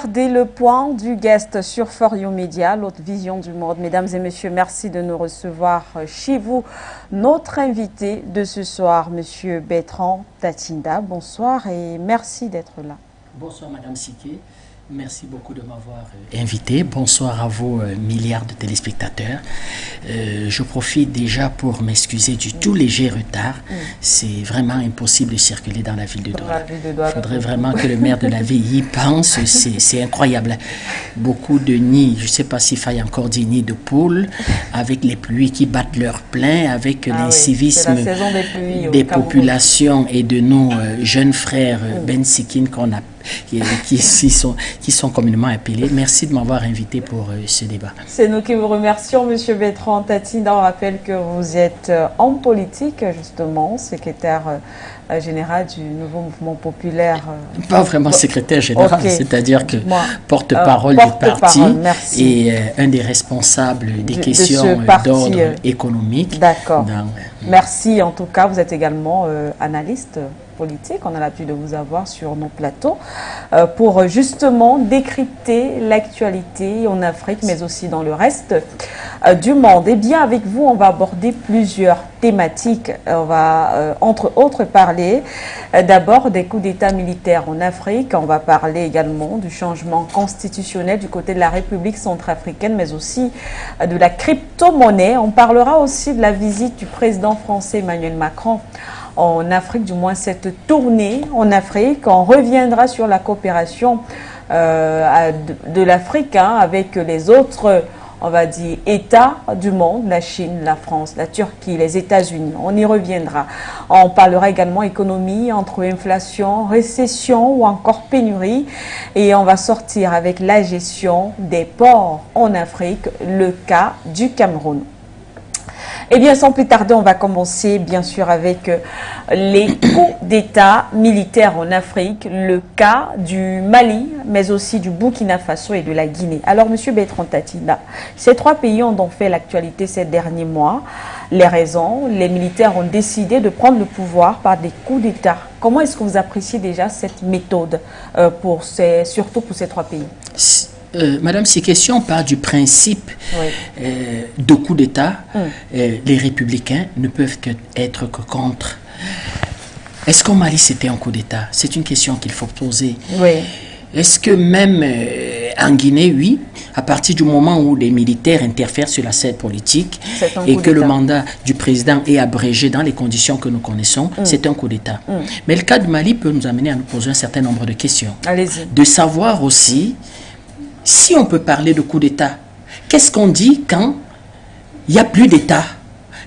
regardez le point du guest sur For You Media, l'autre vision du monde. Mesdames et messieurs, merci de nous recevoir chez vous. Notre invité de ce soir, Monsieur Bertrand Tatinda. Bonsoir et merci d'être là. Bonsoir Madame Siké. Merci beaucoup de m'avoir invité. Bonsoir à vos milliards de téléspectateurs. Je profite déjà pour m'excuser du tout léger retard. C'est vraiment impossible de circuler dans la ville de Douala. Il faudrait vraiment que le maire de la ville y pense. C'est incroyable. Beaucoup de nids, je ne sais pas s'il faille encore des nids de poules, avec les pluies qui battent leur plein, avec l'incivisme des populations et de nos jeunes frères Ben Sikine qu'on a qui sont communément appelés. Merci de m'avoir invité pour ce débat. C'est nous qui vous remercions, Monsieur Bertrand Tatinda. On rappelle que vous êtes homme politique, justement, secrétaire général du nouveau mouvement populaire. Pas vraiment secrétaire général, c'est-à-dire que porte-parole du parti et un des responsables des questions d'ordre économique. D'accord. Merci en tout cas. Vous êtes également analyste politique. On a l'habitude de vous avoir sur nos plateaux pour justement décrypter l'actualité en Afrique, mais aussi dans le reste du monde. Et bien, avec vous, on va aborder plusieurs thématiques. On va, entre autres, parler d'abord des coups d'État militaires en Afrique. On va parler également du changement constitutionnel du côté de la République centrafricaine, mais aussi de la crypto-monnaie. On parlera aussi de la visite du président français Emmanuel Macron en Afrique, du moins cette tournée en Afrique. On reviendra sur la coopération de l'Afrique avec les autres, on va dire, États du monde, la Chine, la France, la Turquie, les États-Unis. On y reviendra. On parlera également économie, entre inflation, récession ou encore pénurie. Et on va sortir avec la gestion des ports en Afrique, le cas du Cameroun. Eh bien, sans plus tarder, on va commencer bien sûr avec les coups d'État militaires en Afrique, le cas du Mali, mais aussi du Burkina Faso et de la Guinée. Alors, Monsieur Bertrand Tatinda, ces trois pays ont donc fait l'actualité ces derniers mois. Les raisons, les militaires ont décidé de prendre le pouvoir par des coups d'État. Comment est-ce que vous appréciez déjà cette méthode, surtout pour ces trois pays? Madame, ces questions parlent du principe de coup d'État. Les républicains ne peuvent être que contre. Est-ce qu'au Mali, c'était un coup d'État? C'est une question qu'il faut poser. Est-ce que même en Guinée, oui, à partir du moment où les militaires interfèrent sur la scène politique et que le mandat du président est abrégé dans les conditions que nous connaissons, c'est un coup d'État. Mais le cas du Mali peut nous amener à nous poser un certain nombre de questions. Allez-y. De savoir aussi si on peut parler de coup d'État. Qu'est-ce qu'on dit quand il n'y a plus d'État?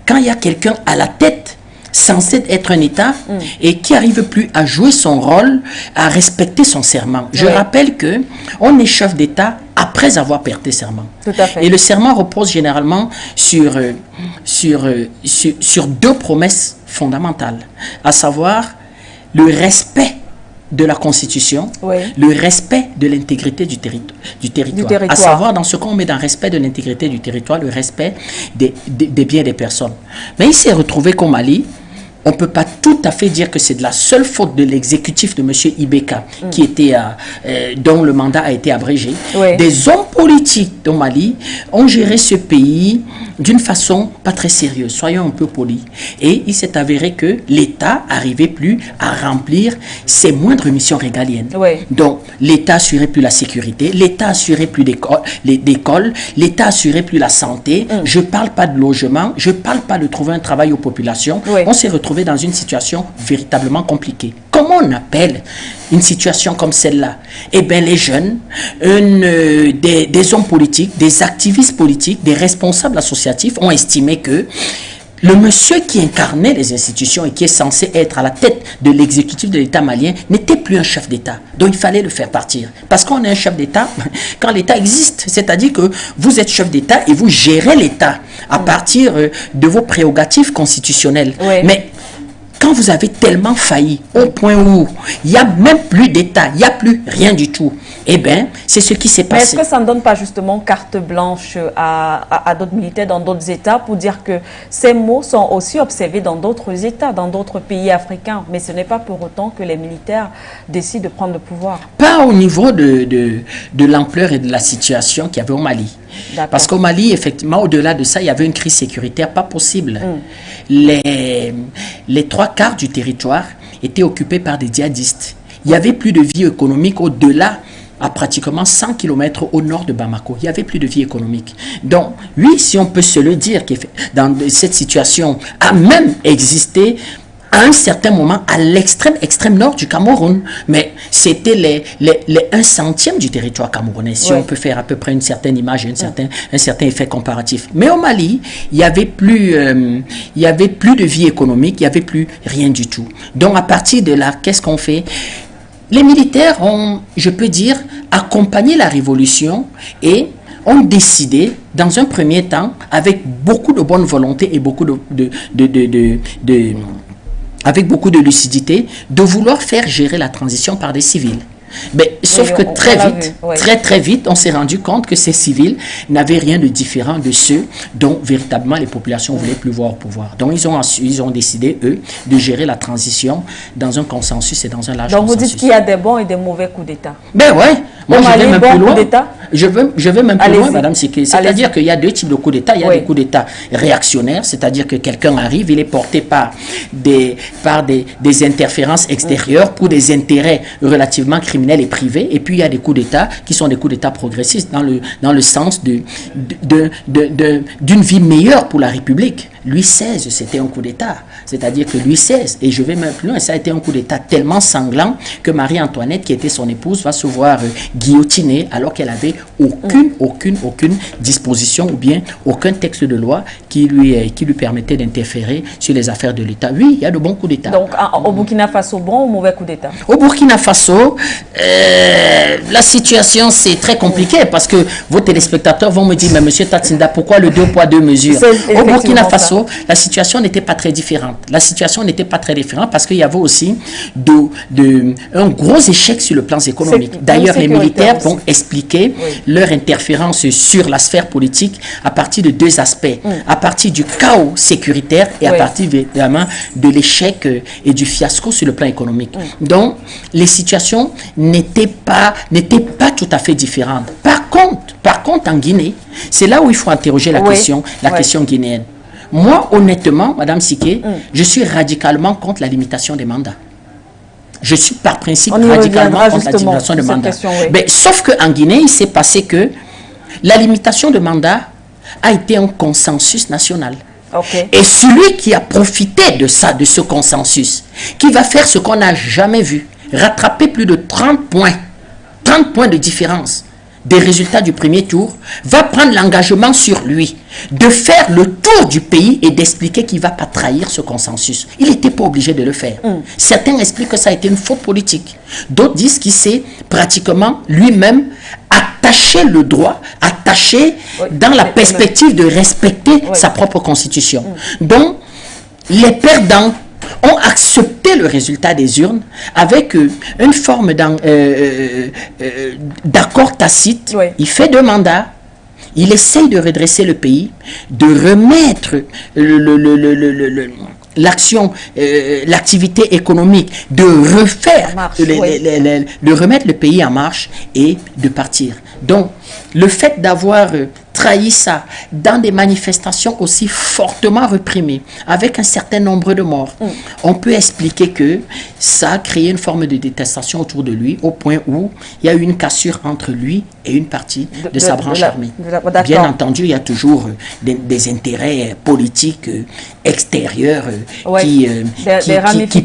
Quand il y a quelqu'un à la tête censé être un État et qui n'arrive plus à jouer son rôle, à respecter son serment. Je rappelle qu'on est chef d'État après avoir prêté serment. Tout à fait. Et le serment repose généralement sur deux promesses fondamentales, à savoir le respect de la Constitution, le respect de l'intégrité du territoire. À savoir, dans ce qu'on met dans le respect de l'intégrité du territoire, le respect des biens des personnes. Mais il s'est retrouvé qu'au Mali, on ne peut pas tout à fait dire que c'est de la seule faute de l'exécutif de M. Ibeka, qui était, dont le mandat a été abrégé. Des hommes politiques au Mali ont géré ce pays d'une façon pas très sérieuse, soyons un peu polis. Et il s'est avéré que l'État n'arrivait plus à remplir ses moindres missions régaliennes. Donc, l'État assurait plus la sécurité, l'État assurait plus d'écoles, l'État assurait plus la santé. Je ne parle pas de logement, je ne parle pas de trouver un travail aux populations. On s'est retrouvé dans une situation véritablement compliquée. Comment on appelle une situation comme celle-là? Eh bien, les jeunes, des hommes politiques, des activistes politiques, des responsables associatifs ont estimé que le monsieur qui incarnait les institutions et qui est censé être à la tête de l'exécutif de l'État malien n'était plus un chef d'État. Donc il fallait le faire partir. Parce qu'on est un chef d'État quand l'État existe. C'est-à-dire que vous êtes chef d'État et vous gérez l'État à partir de vos prérogatives constitutionnelles. Mais quand vous avez tellement failli au point où il n'y a même plus d'État, il n'y a plus rien du tout, eh bien, c'est ce qui s'est passé. Mais est-ce que ça ne donne pas justement carte blanche à d'autres militaires dans d'autres États pour dire que ces mots sont aussi observés dans d'autres États, dans d'autres pays africains, mais ce n'est pas pour autant que les militaires décident de prendre le pouvoir? Pas au niveau de l'ampleur et de la situation qu'il y avait au Mali. Parce qu'au Mali, effectivement, au-delà de ça, il y avait une crise sécuritaire pas possible. Les 3/4 du territoire étaient occupés par des djihadistes. Il n'y avait plus de vie économique au-delà, à pratiquement 100 km au nord de Bamako. Il n'y avait plus de vie économique. Donc, oui, si on peut se le dire, dans cette situation a même existé à un certain moment à extrême nord du Cameroun, mais c'était les 1/100 du territoire camerounais, si on peut faire à peu près une certaine image, un certain effet comparatif. Mais au Mali, il n'y avait plus de vie économique, il n'y avait plus rien du tout. Donc à partir de là, qu'est-ce qu'on fait? Les militaires ont, je peux dire, accompagné la révolution et ont décidé, dans un premier temps, avec beaucoup de bonne volonté et beaucoup avec beaucoup de lucidité, de vouloir faire gérer la transition par des civils. Mais, sauf que très vite, on s'est rendu compte que ces civils n'avaient rien de différent de ceux dont véritablement les populations voulaient plus voir au pouvoir. Donc ils ont décidé, eux, de gérer la transition dans un consensus et dans un large consensus. Donc vous dites qu'il y a des bons et des mauvais coups d'État. Ben ouais, moi je vais même plus loin. Je veux même plus loin, Madame Siké. C'est-à-dire qu'il y a deux types de coups d'État. Il y a des coups d'État réactionnaires, c'est-à-dire que quelqu'un arrive, il est porté par des interférences extérieures pour des intérêts relativement criminels et privés, et puis il y a des coups d'État qui sont des coups d'État progressistes dans le sens d'une vie meilleure pour la République. Louis XVI, c'était un coup d'État. C'est-à-dire que Louis XVI, et je vais même plus loin, ça a été un coup d'État tellement sanglant que Marie-Antoinette, qui était son épouse, va se voir guillotinée alors qu'elle avait aucune disposition ou bien aucun texte de loi qui lui permettait d'interférer sur les affaires de l'État. Oui, il y a de bons coups d'État. Donc, au Burkina Faso, bon ou mauvais coup d'État? Au Burkina Faso, la situation, c'est très compliqué parce que vos téléspectateurs vont me dire, mais monsieur Tatsinda, pourquoi le 2 poids 2 mesures? Au Burkina Faso, la situation n'était pas très différente. La situation n'était pas très différente parce qu'il y avait aussi un gros échec sur le plan économique. D'ailleurs, les militaires vont expliquer leur interférence sur la sphère politique à partir de deux aspects. À partir du chaos sécuritaire et à partir évidemment de l'échec et du fiasco sur le plan économique. Donc, les situations n'étaient pas tout à fait différentes. Par contre, en Guinée, c'est là où il faut interroger la question guinéenne. Moi, honnêtement, Madame Siké, je suis radicalement contre la limitation des mandats. Je suis par principe radicalement contre la limitation des mandats. Mais, sauf qu'en Guinée, il s'est passé que la limitation de mandats a été un consensus national. Et celui qui a profité de ça, de ce consensus, qui va faire ce qu'on n'a jamais vu, rattraper plus de 30 points de différence des résultats du premier tour, va prendre l'engagement sur lui de faire le tour du pays et d'expliquer qu'il ne va pas trahir ce consensus. Il n'était pas obligé de le faire. Certains expliquent que ça a été une faute politique. D'autres disent qu'il s'est pratiquement lui-même attaché le droit, dans la perspective de respecter sa propre constitution. Donc, les perdants ont accepté le résultat des urnes avec une forme d'accord tacite. Il fait 2 mandats, il essaye de redresser le pays, de remettre l'activité économique, de remettre le pays en marche et de partir. Donc, le fait d'avoir trahi ça dans des manifestations aussi fortement réprimées, avec un certain nombre de morts, on peut expliquer que ça a créé une forme de détestation autour de lui, au point où il y a eu une cassure entre lui et une partie de sa branche armée. Bien entendu, il y a toujours des intérêts politiques extérieurs qui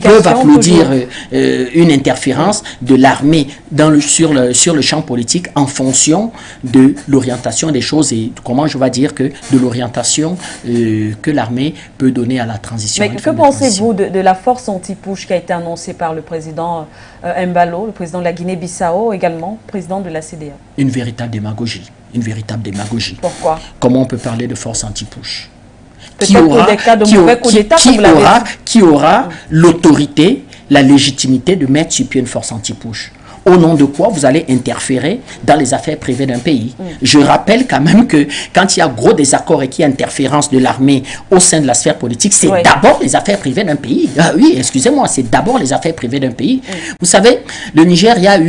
peuvent applaudir une interférence de l'armée sur le champ politique en fonction de l'orientation des choses et comment je vais dire que de l'orientation que l'armée peut donner à la transition. Mais que pensez-vous de la force anti-push qui a été annoncée par le président Embalo, le président de la Guinée-Bissau, également président de la CEDEAO? Une véritable démagogie. Pourquoi? Comment on peut parler de force anti-push? qui aura l'autorité, la légitimité de mettre sur pied une force anti-push. Au nom de quoi vous allez interférer dans les affaires privées d'un pays. Je rappelle quand même que quand il y a gros désaccords et qu'il y a interférence de l'armée au sein de la sphère politique, c'est d'abord les affaires privées d'un pays. Ah oui, excusez-moi, c'est d'abord les affaires privées d'un pays. Vous savez, le Nigeria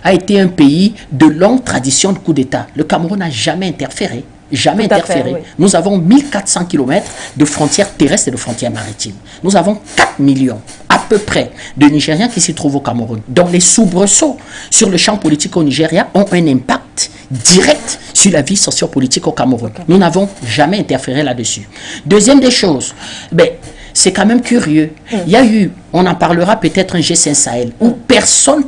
a été un pays de longue tradition de coup d'État. Le Cameroun n'a jamais interféré. Jamais interféré. Nous avons 1400 km de frontières terrestres et de frontières maritimes. Nous avons 4 millions à peu près de Nigériens qui s'y trouvent au Cameroun. Donc les soubresauts sur le champ politique au Nigeria ont un impact direct sur la vie sociopolitique au Cameroun. Nous n'avons jamais interféré là-dessus. Deuxième des choses, c'est quand même curieux. Il y a eu, on en parlera peut-être un G5 Sahel, où personne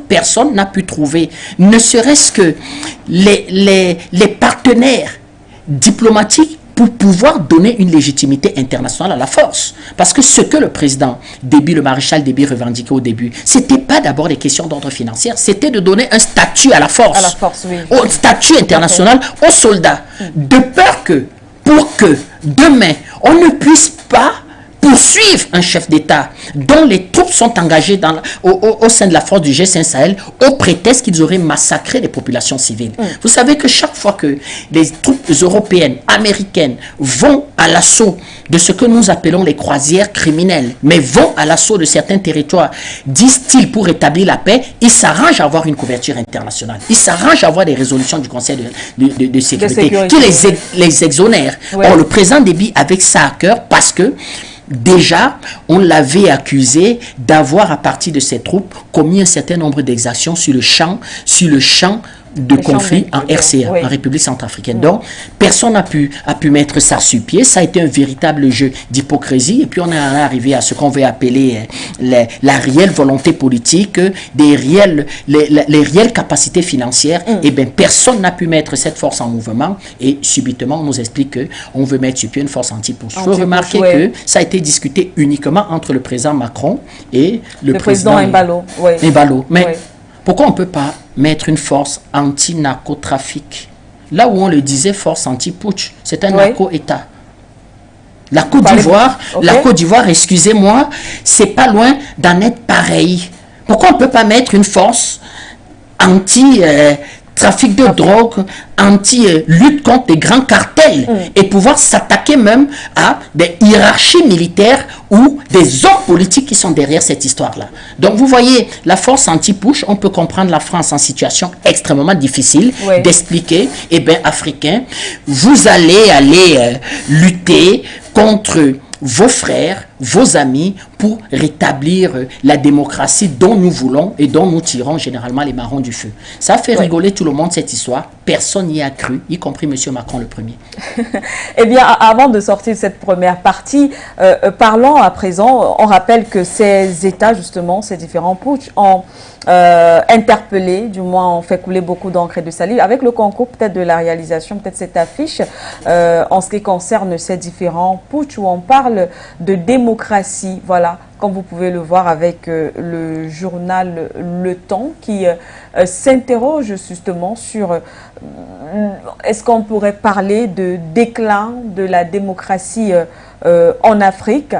n'a pu trouver, ne serait-ce que les partenaires diplomatique pour pouvoir donner une légitimité internationale à la force. Parce que ce que le président Déby, le maréchal Déby revendiquait au début, c'était pas d'abord des questions d'ordre financier, c'était de donner un statut à la force. Au statut international aux soldats. De peur que, pour que demain, on ne puisse pas poursuivre un chef d'État dont les troupes sont engagées au sein de la force du G5 Sahel au prétexte qu'ils auraient massacré les populations civiles. Vous savez que chaque fois que les troupes européennes, américaines vont à l'assaut de ce que nous appelons les croisières criminelles, mais vont à l'assaut de certains territoires, disent-ils, pour établir la paix, ils s'arrangent à avoir une couverture internationale. Ils s'arrangent à avoir des résolutions du Conseil de sécurité qui les exonèrent. Or, le président Déby avec ça à cœur parce que déjà, on l'avait accusé d'avoir, à partir de ses troupes, commis un certain nombre d'exactions sur le champ de conflit en RCA, en République centrafricaine. Donc, personne n'a pu mettre ça sur pied. Ça a été un véritable jeu d'hypocrisie. Et puis, on est arrivé à ce qu'on veut appeler la réelle volonté politique, les réelles capacités financières. Et bien, personne n'a pu mettre cette force en mouvement. Et subitement, on nous explique qu'on veut mettre sur pied une force anti-push. Il faut remarquer que ça a été discuté uniquement entre le président Macron et le président Embalo. Mais pourquoi on ne peut pas mettre une force anti-narcotrafic? Là où on le disait, force anti-putsch, c'est un narco-État. La Côte d'Ivoire, excusez-moi, c'est pas loin d'en être pareil. Pourquoi on ne peut pas mettre une force anti-trafic de drogue, anti-lutte contre les grands cartels et pouvoir s'attaquer même à des hiérarchies militaires ou des hommes politiques qui sont derrière cette histoire-là. Donc vous voyez, la force anti-push, on peut comprendre la France en situation extrêmement difficile d'expliquer, eh bien, Africains, vous allez lutter contre vos frères, vos amis, pour rétablir la démocratie dont nous voulons et dont nous tirons généralement les marrons du feu. Ça fait rigoler tout le monde, cette histoire. Personne n'y a cru, y compris M. Macron le premier. Eh bien, avant de sortir de cette première partie, parlons à présent, on rappelle que ces États, justement, ces différents putsch, ont interpellé, du moins ont fait couler beaucoup d'encre et de salive, avec le concours peut-être de la réalisation, peut-être cette affiche, en ce qui concerne ces différents putsch, où on parle de démocratie, voilà, comme vous pouvez le voir avec le journal Le Temps, qui s'interroge justement sur est-ce qu'on pourrait parler de déclin de la démocratie en Afrique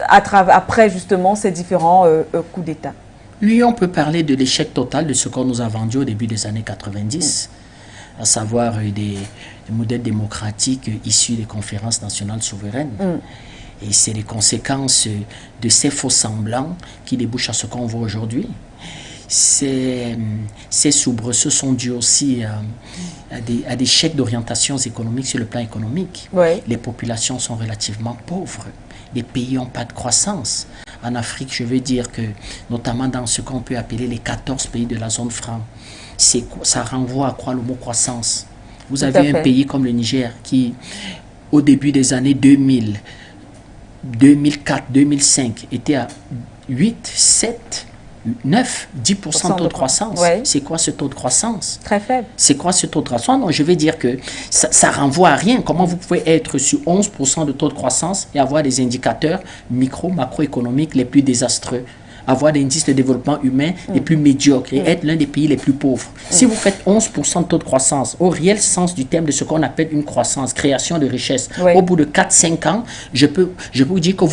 après justement ces différents coups d'État. Oui, on peut parler de l'échec total de ce qu'on nous a vendu au début des années 90, à savoir des modèles démocratiques issus des conférences nationales souveraines. Et c'est les conséquences de ces faux semblants qui débouchent à ce qu'on voit aujourd'hui. Ces soubresauts sont dus aussi à des chèques d'orientation économique sur le plan économique. Les populations sont relativement pauvres. Les pays n'ont pas de croissance. En Afrique, je veux dire que, notamment dans ce qu'on peut appeler les 14 pays de la zone franc, ça renvoie à quoi le mot croissance? Vous avez un pays comme le Niger qui, au début des années 2000, 2004, 2005, était à 8, 7, 9, 10% de taux de croissance. C'est quoi ce taux de croissance? Très faible. C'est quoi ce taux de croissance? Non, je vais dire que ça renvoie à rien. Comment vous pouvez être sur 11% de taux de croissance et avoir des indicateurs macroéconomiques les plus désastreux? avoir l'indice de développement humain les plus médiocres et être l'un des pays les plus pauvres. Si vous faites 11% de taux de croissance, au réel sens du terme de ce qu'on appelle une croissance, création de richesse, au bout de 4-5 ans, je peux vous dire que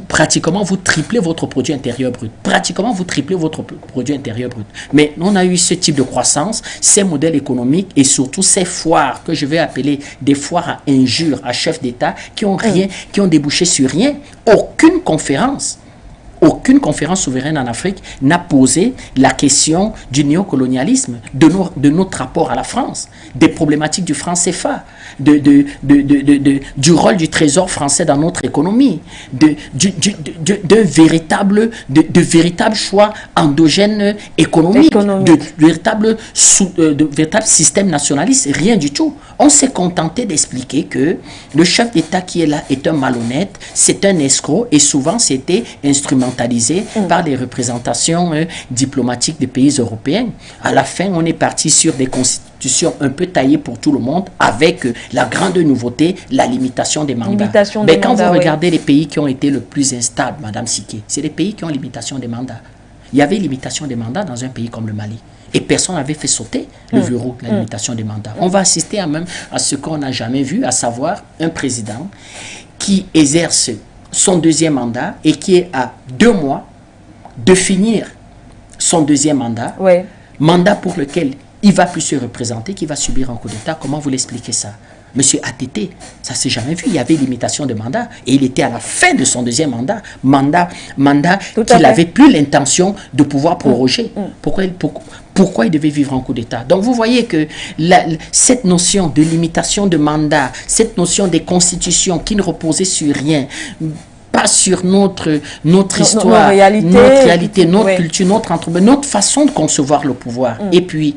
pratiquement, vous triplez votre produit intérieur brut. Pratiquement, vous triplez votre produit intérieur brut. Mais on a eu ce type de croissance, ces modèles économiques et surtout ces foires que je vais appeler des foires à injures, à chefs d'État qui ont rien, qui ont débouché sur rien. Aucune conférence souveraine en Afrique n'a posé la question du néocolonialisme, de notre rapport à la France, des problématiques du franc CFA, du rôle du trésor français dans notre économie, de véritable choix endogène économique, de véritable système nationaliste, rien du tout. On s'est contenté d'expliquer que le chef d'État qui est là est un malhonnête, c'est un escroc et souvent c'était instrumentalisé par les représentations diplomatiques des pays européens. À la fin, on est parti sur des constitutions un peu taillées pour tout le monde avec la grande nouveauté, la limitation des mandats. Mais quand vous regardez les pays qui ont été le plus instables, Madame Siké, c'est les pays qui ont limitation des mandats. Il y avait limitation des mandats dans un pays comme le Mali. Et personne n'avait fait sauter le verrou de la limitation des mandats. On va assister à ce qu'on n'a jamais vu, à savoir un président qui exerce son deuxième mandat et qui est à 2 mois de finir son deuxième mandat, mandat pour lequel il ne va plus se représenter, qui va subir un coup d'État. Comment vous l'expliquez ça? Monsieur ATT, ça ne s'est jamais vu. Il y avait limitation de mandat et il était à la fin de son deuxième mandat qu'il n'avait plus l'intention de pouvoir proroger. Pourquoi il devait vivre un coup d'État? Donc vous voyez que cette notion de limitation de mandat, cette notion des constitutions qui ne reposaient sur rien, pas sur notre histoire, notre réalité, notre culture, notre façon de concevoir le pouvoir. Et puis,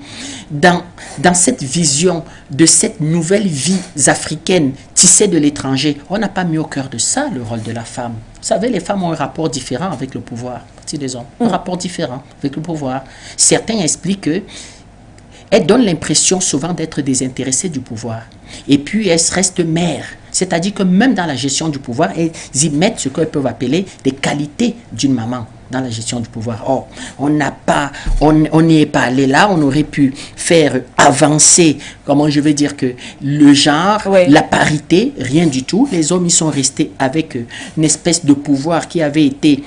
dans cette vision de cette nouvelle vie africaine tissée de l'étranger, on n'a pas mis au cœur de ça le rôle de la femme. Vous savez, les femmes ont un rapport différent avec le pouvoir, des hommes, un rapport différent avec le pouvoir. Certains expliquent que elles donnent l'impression souvent d'être désintéressées du pouvoir. Et puis, elles restent mères. C'est-à-dire que même dans la gestion du pouvoir, elles y mettent ce qu'elles peuvent appeler des qualités d'une maman dans la gestion du pouvoir. Or, on n'y est pas allé là, on aurait pu faire avancer, comment je vais dire, que le genre, la parité, rien du tout. Les hommes, ils sont restés avec une espèce de pouvoir qui avait été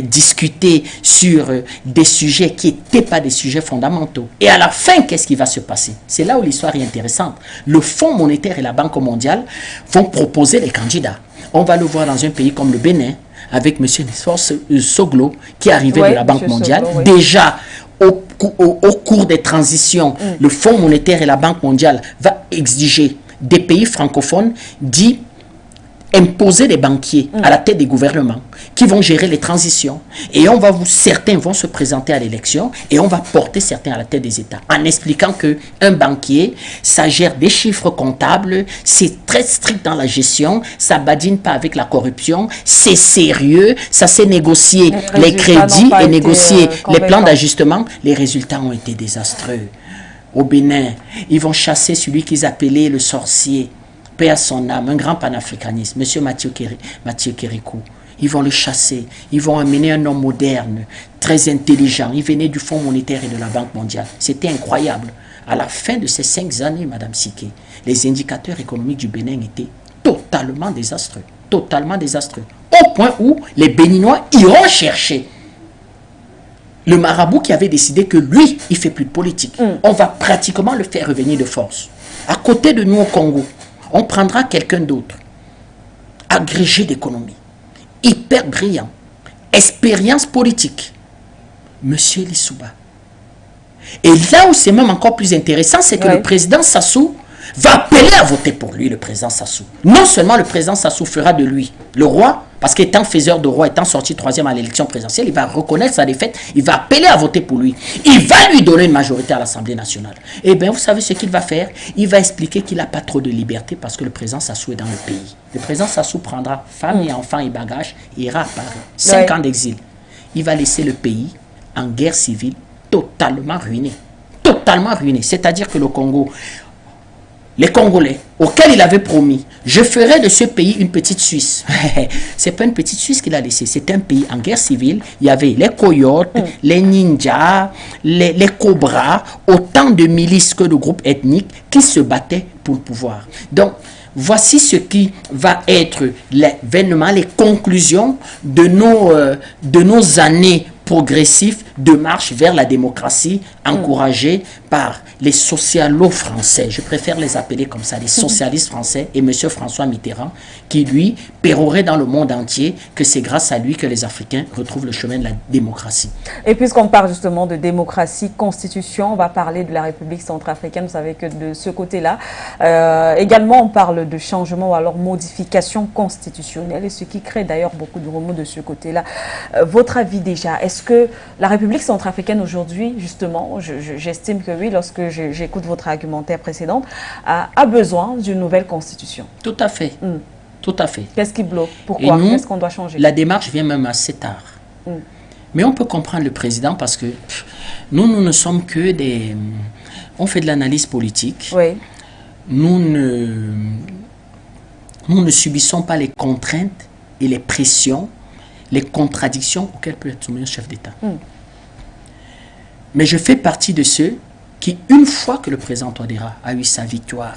discuté sur des sujets qui n'étaient pas des sujets fondamentaux. Et à la fin, qu'est-ce qui va se passer? C'est là où l'histoire est intéressante. Le Fonds monétaire et la Banque mondiale vont proposer des candidats. On va le voir dans un pays comme le Bénin, avec M. Nesfor Soglo, qui est arrivé de la Banque mondiale. Déjà, au cours des transitions, le Fonds monétaire et la Banque mondiale va exiger des pays francophones imposer des banquiers à la tête des gouvernements qui vont gérer les transitions. Et certains vont se présenter à l'élection et on va porter certains à la tête des États en expliquant qu'un banquier, ça gère des chiffres comptables, c'est très strict dans la gestion, ça badine pas avec la corruption, c'est sérieux, ça sait négocier les crédits et négocier les plans d'ajustement. Les résultats ont été désastreux. Au Bénin, ils vont chasser celui qu'ils appelaient le sorcier, paix à son âme, un grand panafricaniste, M. Mathieu Kérékou. Ils vont le chasser, ils vont amener un homme moderne, très intelligent. Il venait du Fonds monétaire et de la Banque mondiale. C'était incroyable. À la fin de ces 5 années, Madame Siké, les indicateurs économiques du Bénin étaient totalement désastreux. Totalement désastreux. Au point où les Béninois iront chercher le marabout qui avait décidé que lui, il ne fait plus de politique. On va pratiquement le faire revenir de force. À côté de nous au Congo, on prendra quelqu'un d'autre, agrégé d'économie, hyper brillant, expérience politique, Monsieur Lissouba. Et là où c'est même encore plus intéressant, c'est que le président Sassou va appeler à voter pour lui, le président Sassou. Non seulement le président Sassou fera de lui le roi, parce qu'étant faiseur de roi, étant sorti 3e à l'élection présidentielle, il va reconnaître sa défaite, il va appeler à voter pour lui. Il va lui donner une majorité à l'Assemblée nationale. Eh bien, vous savez ce qu'il va faire? Il va expliquer qu'il n'a pas trop de liberté parce que le président Sassou est dans le pays. Le président Sassou prendra femme et enfants et bagages et ira à Paris. 5 ans d'exil. Il va laisser le pays en guerre civile totalement ruiné. Totalement ruiné. C'est-à-dire que le Congo, les Congolais, auxquels il avait promis, je ferai de ce pays une petite Suisse. C'est pas une petite Suisse qu'il a laissé, c'est un pays en guerre civile. Il y avait les coyotes, les ninjas, les cobras, autant de milices que de groupes ethniques qui se battaient pour le pouvoir. Donc, voici ce qui va être l'événement, les conclusions de nos années progressives de marche vers la démocratie, encouragée par les socialos français. Je préfère les appeler comme ça, les socialistes français, et M. François Mitterrand, qui lui pérorait dans le monde entier que c'est grâce à lui que les Africains retrouvent le chemin de la démocratie. Et puisqu'on parle justement de démocratie, constitution, on va parler de la République centrafricaine. Vous savez que de ce côté-là, également on parle de changement ou alors modification constitutionnelle, et ce qui crée d'ailleurs beaucoup de remous de ce côté-là. Votre avis déjà, est-ce que la République centrafricaine aujourd'hui, justement, j'estime que oui, lorsque j'écoute votre argumentaire précédent, a besoin d'une nouvelle constitution? Tout à fait. Tout à fait. Qu'est-ce qui bloque? Pourquoi? Qu'est-ce qu'on doit changer? La démarche vient même assez tard. Mais on peut comprendre le président parce que nous ne sommes que des... On fait de l'analyse politique. Oui. Nous ne subissons pas les contraintes et les pressions, les contradictions auxquelles peut être soumis un chef d'État. Mais je fais partie de ceux qui, une fois que le président Touadéra a eu sa victoire,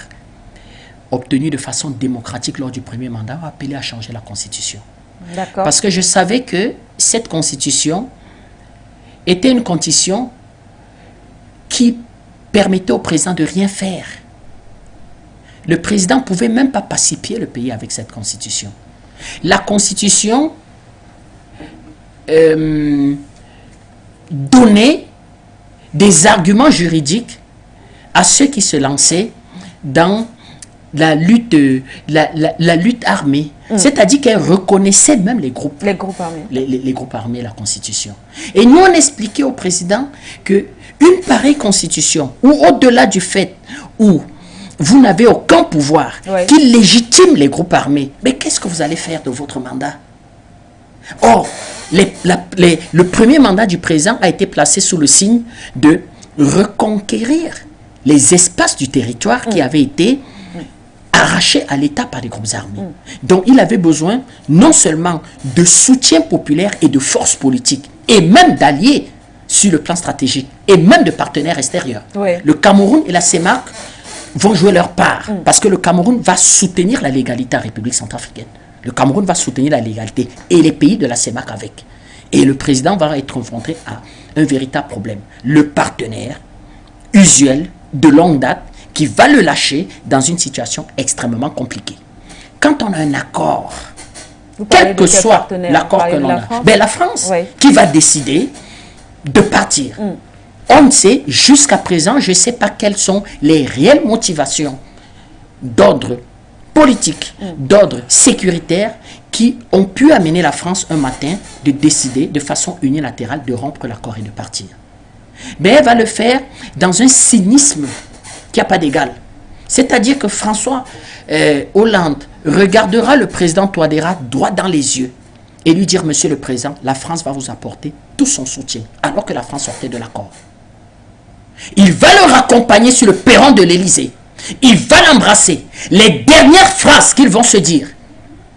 obtenue de façon démocratique lors du premier mandat, ont appelé à changer la Constitution. Parce que je savais que cette Constitution était une condition qui permettait au président de rien faire. Le président ne pouvait même pas pacifier le pays avec cette Constitution. La Constitution donnait des arguments juridiques à ceux qui se lançaient dans la lutte armée. C'est-à-dire qu'elle reconnaissait même les groupes armés. Les groupes armés, la Constitution. Et nous, on expliquait au président qu'une pareille Constitution, ou au-delà du fait où vous n'avez aucun pouvoir qui légitime les groupes armés, mais qu'est-ce que vous allez faire de votre mandat? Or, le premier mandat du président a été placé sous le signe de reconquérir les espaces du territoire qui avaient été arrachés à l'État par les groupes armés. Donc, il avait besoin non seulement de soutien populaire et de force politique, et même d'alliés sur le plan stratégique, et même de partenaires extérieurs. Le Cameroun et la CEMAC vont jouer leur part, parce que le Cameroun va soutenir la légalité en République centrafricaine. Le Cameroun va soutenir la légalité, et les pays de la CEMAC avec. Et le président va être confronté à un véritable problème. Le partenaire usuel, de longue date, qui va le lâcher dans une situation extrêmement compliquée. Quand on a un accord, quel que soit l'accord que l'on a, la France qui va décider de partir. On ne sait, jusqu'à présent, je ne sais pas quelles sont les réelles motivations d'ordre politique, d'ordre sécuritaire, qui ont pu amener la France un matin de décider de façon unilatérale de rompre l'accord et de partir. Mais elle va le faire dans un cynisme qui n'a pas d'égal. C'est-à-dire que François Hollande regardera le président Touadéra droit dans les yeux et lui dire: Monsieur le Président, la France va vous apporter tout son soutien, alors que la France sortait de l'accord. Il va le raccompagner sur le perron de l'Élysée. Il va l'embrasser. Les dernières phrases qu'ils vont se dire,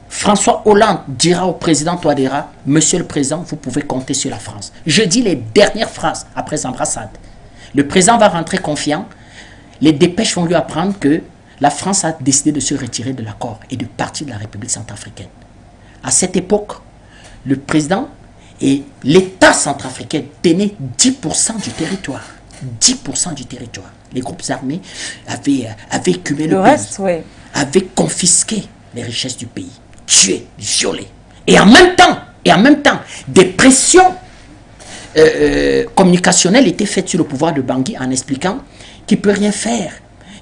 François Hollande dira au président Touadéra: Monsieur le Président, vous pouvez compter sur la France. Je dis les dernières phrases après embrassade. Le président va rentrer confiant. Les dépêches vont lui apprendre que la France a décidé de se retirer de l'accord et de partir de la République centrafricaine. À cette époque, le président et l'État centrafricain tenaient 10% du territoire. 10% du territoire. Les groupes armés avaient écumé le pays, avaient confisqué les richesses du pays, tué, violé. Et en même temps, des pressions communicationnelles étaient faites sur le pouvoir de Bangui en expliquant qu'il ne peut rien faire.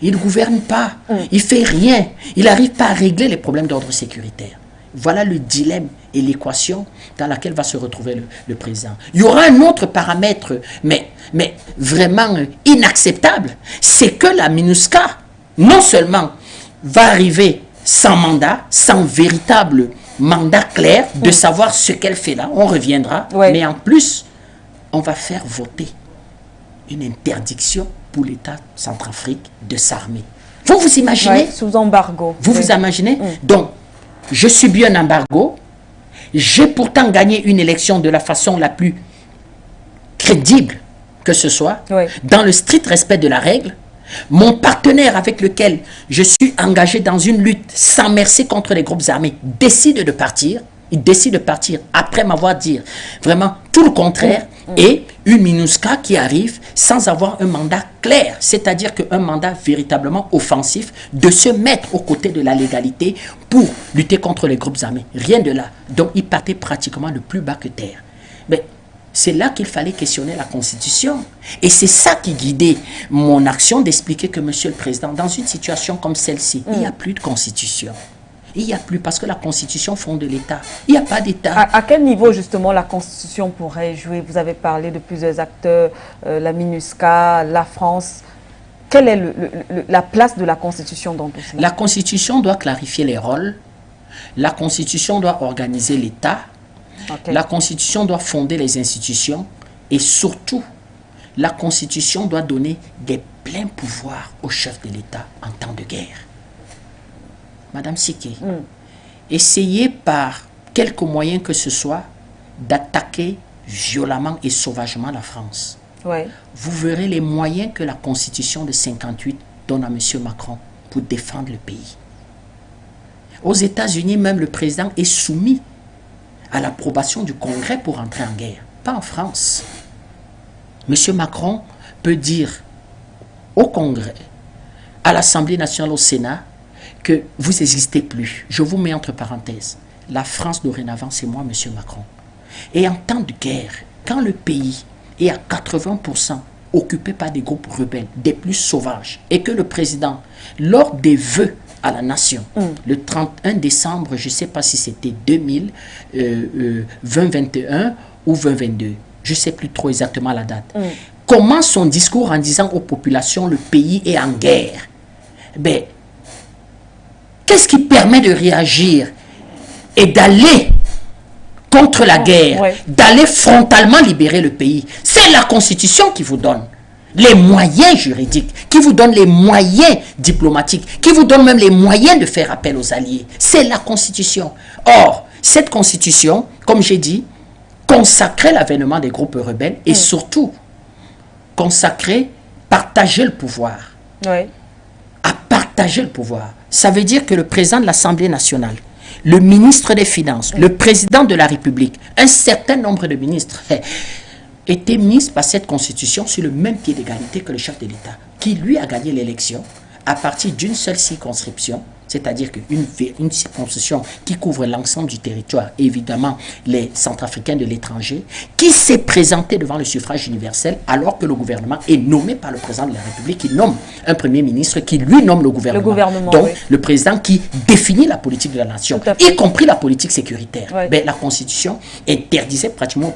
Il ne gouverne pas, il ne fait rien, il n'arrive pas à régler les problèmes d'ordre sécuritaire. Voilà le dilemme et l'équation dans laquelle va se retrouver le président. Il y aura un autre paramètre, mais vraiment inacceptable, c'est que la MINUSCA, non seulement va arriver sans mandat, sans véritable mandat clair de savoir ce qu'elle fait là, on reviendra, mais en plus, on va faire voter une interdiction pour l'État Centrafrique de s'armer. Vous vous imaginez? Sous embargo. Vous vous imaginez? Donc, je subis un embargo. J'ai pourtant gagné une élection de la façon la plus crédible que ce soit, dans le strict respect de la règle. Mon partenaire avec lequel je suis engagé dans une lutte sans merci contre les groupes armés décide de partir. Il décide de partir après m'avoir dit vraiment tout le contraire. Et une MINUSCA qui arrive sans avoir un mandat clair, c'est-à-dire qu'un mandat véritablement offensif de se mettre aux côtés de la légalité pour lutter contre les groupes armés. Rien de là. Donc il partait pratiquement de plus bas que terre. Mais c'est là qu'il fallait questionner la Constitution. Et c'est ça qui guidait mon action d'expliquer que, Monsieur le Président, dans une situation comme celle-ci, il n'y a plus de Constitution. Il n'y a plus, parce que la Constitution fonde l'État. Il n'y a pas d'État. À quel niveau, justement, la Constitution pourrait jouer? Vous avez parlé de plusieurs acteurs, la MINUSCA, la France. Quelle est la place de la Constitution dans tout cela? La Constitution doit clarifier les rôles. La Constitution doit organiser l'État. La Constitution doit fonder les institutions. Et surtout, la Constitution doit donner des pleins pouvoirs au chef de l'État en temps de guerre. Madame Siké, essayez par quelque moyen que ce soit d'attaquer violemment et sauvagement la France. Vous verrez les moyens que la Constitution de 58 donne à M. Macron pour défendre le pays. Aux États-Unis, même le président est soumis à l'approbation du Congrès pour entrer en guerre. Pas en France. M. Macron peut dire au Congrès, à l'Assemblée nationale, au Sénat, que vous n'existez plus. Je vous mets entre parenthèses. La France dorénavant, c'est moi, M. Macron. Et en temps de guerre, quand le pays est à 80% occupé par des groupes rebelles, des plus sauvages, et que le président, lors des vœux à la nation, le 31 décembre, je ne sais pas si c'était 2021 ou 2022, je ne sais plus trop exactement la date, commence son discours en disant aux populations, le pays est en guerre. Ben, qu'est-ce qui permet de réagir et d'aller contre la guerre, d'aller frontalement libérer le pays? C'est la Constitution qui vous donne les moyens juridiques, qui vous donne les moyens diplomatiques, qui vous donne même les moyens de faire appel aux alliés. C'est la Constitution. Or, cette Constitution, comme j'ai dit, consacrait l'avènement des groupes rebelles et surtout consacrer, partager le pouvoir. À partager le pouvoir. Ça veut dire que le président de l'Assemblée nationale, le ministre des Finances, le président de la République, un certain nombre de ministres étaient mis par cette Constitution sur le même pied d'égalité que le chef de l'État, qui lui a gagné l'élection à partir d'une seule circonscription, c'est-à-dire une circonscription qui couvre l'ensemble du territoire, évidemment les Centrafricains de l'étranger, qui s'est présenté devant le suffrage universel alors que le gouvernement est nommé par le président de la République, qui nomme un premier ministre, qui lui nomme le gouvernement. Donc, le président qui définit la politique de la nation, y compris la politique sécuritaire. Ben, la Constitution interdisait pratiquement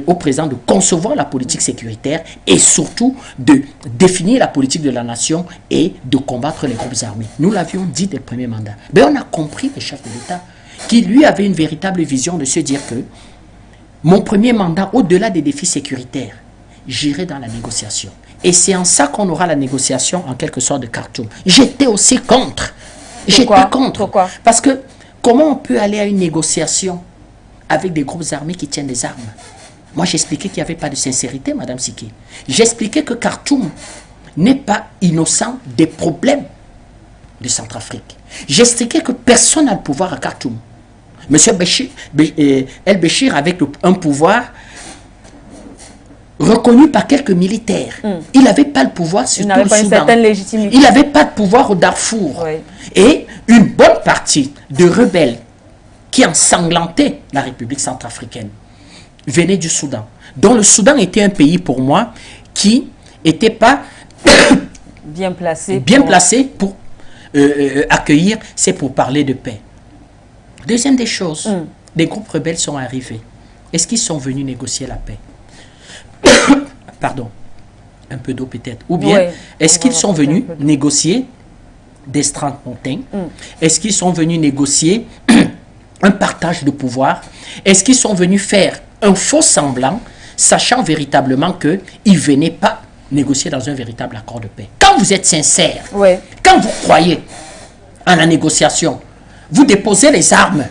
au président de concevoir la politique sécuritaire et surtout de définir la politique de la nation et de combattre les groupes armés. Nous l'avions dit dès le premier mandat. Mais on a compris le chef de l'État qui lui avait une véritable vision de se dire que mon premier mandat, au-delà des défis sécuritaires, j'irai dans la négociation. Et c'est en ça qu'on aura la négociation en quelque sorte de Khartoum. J'étais aussi contre. J'étais contre. Pourquoi? Parce que comment on peut aller à une négociation avec des groupes armés qui tiennent des armes? Moi, j'expliquais qu'il n'y avait pas de sincérité, Madame Siké. J'expliquais que Khartoum n'est pas innocent des problèmes de Centrafrique. J'expliquais que personne n'a le pouvoir à Khartoum. Monsieur El-Béchir, avec un pouvoir reconnu par quelques militaires, il n'avait pas le pouvoir sur tout le Soudan. Il n'avait pas de pouvoir au Darfour. Et une bonne partie de rebelles qui ensanglantaient la République centrafricaine venaient du Soudan. Donc le Soudan était un pays pour moi qui n'était pas bien placé pour accueillir, c'est pour parler de paix. Deuxième des choses, des groupes rebelles sont arrivés. Est-ce qu'ils sont venus négocier la paix? Pardon, un peu d'eau peut-être. Ou bien, est-ce qu'ils sont venus négocier des strapontins? Est-ce qu'ils sont venus négocier un partage de pouvoir? Est-ce qu'ils sont venus faire un faux semblant, sachant véritablement qu'ils ne venaient pas négocier dans un véritable accord de paix. Quand vous êtes sincère, ouais. Quand vous croyez en la négociation, vous déposez les armes.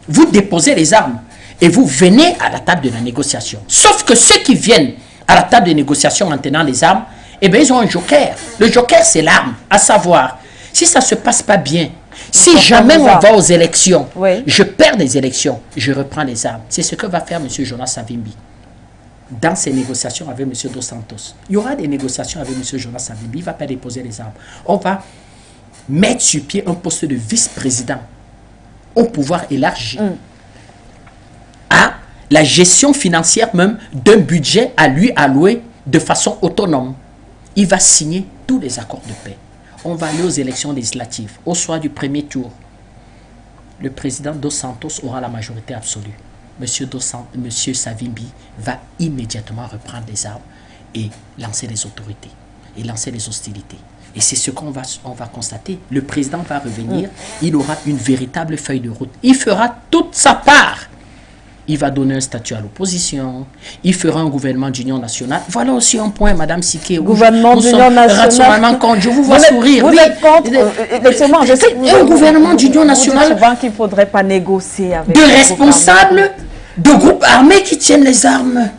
Vous déposez les armes et vous venez à la table de la négociation. Sauf que ceux qui viennent à la table de négociation en tenant les armes, eh bien, ils ont un joker. Le joker, c'est l'arme. À savoir, si ça ne se passe pas bien, si jamais on va aux élections, oui. Je perds des élections, je reprends les armes. C'est ce que va faire M. Jonas Savimbi dans ses négociations avec M. Dos Santos. Il y aura des négociations avec M. Jonas Savimbi, il ne va pas déposer les armes. On va mettre sur pied un poste de vice-président au pouvoir élargi à la gestion financière même d'un budget à lui alloué de façon autonome. Il va signer tous les accords de paix. On va aller aux élections législatives. Au soir du premier tour, le président Dos Santos aura la majorité absolue. Monsieur Savimbi va immédiatement reprendre les armes et lancer les autorités, et lancer les hostilités. Et c'est ce qu'on va constater. Le président va revenir, il aura une véritable feuille de route. Il fera toute sa part. Il va donner un statut à l'opposition. Il fera un gouvernement d'union nationale. Voilà aussi un point, Madame Siké. Gouvernement d'union nationale. Je vous vois sourire. Vous êtes contre. Effectivement, je sais. Un gouvernement d'union nationale. Vous dites souvent qu'il ne faudrait pas négocier avec. De responsables de groupes armés qui tiennent les armes.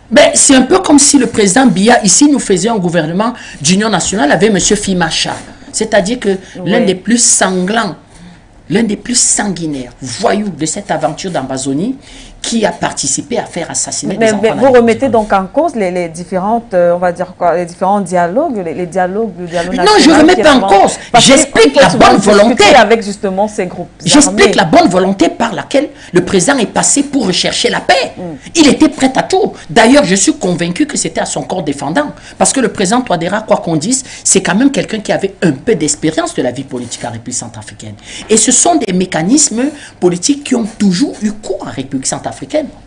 Ben, c'est un peu comme si le président Biya, ici, nous faisait un gouvernement d'union nationale avec M. Fimacha. C'est-à-dire que l'un des plus sanglants, l'un des plus sanguinaires voyous de cette aventure d'Ambazonie, qui a participé à faire assassiner des enfants. Mais vous remettez donc en cause les différentes, on va dire quoi, les différents dialogues, les dialogues, le dialogue national. Non, je ne remets pas en cause. J'explique la bonne volonté. Avec justement ces groupes. J'explique la bonne volonté par laquelle le président est passé pour rechercher la paix. Il était prêt à tout. D'ailleurs, je suis convaincu que c'était à son corps défendant. Parce que le président Touadéra, quoi qu'on dise, c'est quand même quelqu'un qui avait un peu d'expérience de la vie politique en République centrafricaine. Et ce sont des mécanismes politiques qui ont toujours eu cours en République centrafricaine.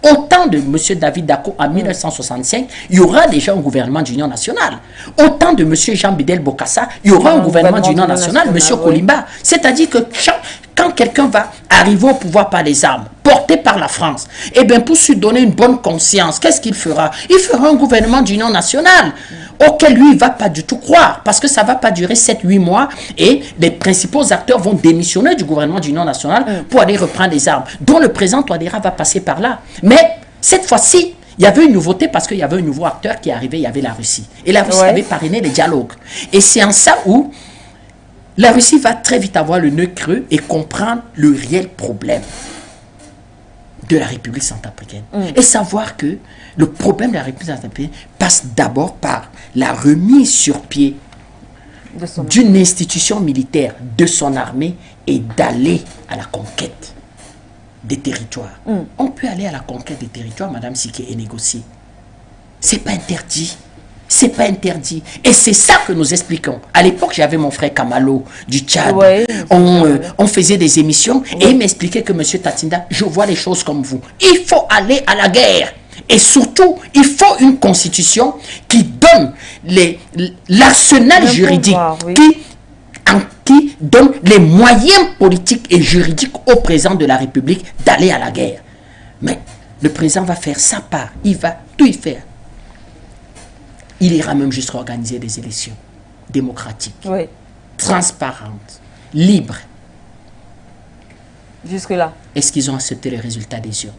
Au temps de M. David Dako en 1965, il y aura déjà un gouvernement d'union nationale. Au temps de M. Jean-Bidel Bokassa, il y aura un gouvernement d'union nationale, M. Kolimba. C'est-à-dire que quand quelqu'un va arriver au pouvoir par les armes, porté par la France, eh bien, pour se donner une bonne conscience, qu'est-ce qu'il fera? Il fera un gouvernement d'union nationale auquel lui, il ne va pas du tout croire, parce que ça ne va pas durer 7-8 mois et les principaux acteurs vont démissionner du gouvernement d'union nationale pour aller reprendre les armes, dont le président Touadéra va passer par là. Mais cette fois-ci, il y avait une nouveauté parce qu'il y avait un nouveau acteur qui est arrivé, il y avait la Russie. Et la Russie avait parrainé les dialogues. Et c'est en ça où la Russie va très vite avoir le nœud creux et comprendre le réel problème de la République centrafricaine. Et savoir que le problème de la République centrafricaine passe d'abord par la remise sur pied d'une institution militaire, de son armée, et d'aller à la conquête des territoires. On peut aller à la conquête des territoires, Madame Siké, et négocier. C'est pas interdit. C'est pas interdit. Et c'est ça que nous expliquons. À l'époque, j'avais mon frère Kamalo du Tchad. On faisait des émissions et il m'expliquait que M. Tatinda, je vois les choses comme vous. Il faut aller à la guerre. Et surtout, il faut une constitution qui donne l'arsenal juridique, qui donne les moyens politiques et juridiques au président de la République d'aller à la guerre. Mais le président va faire sa part. Il va tout y faire. Il ira même juste organiser des élections démocratiques, transparentes, libres. Jusque-là. Est-ce qu'ils ont accepté les résultats des urnes?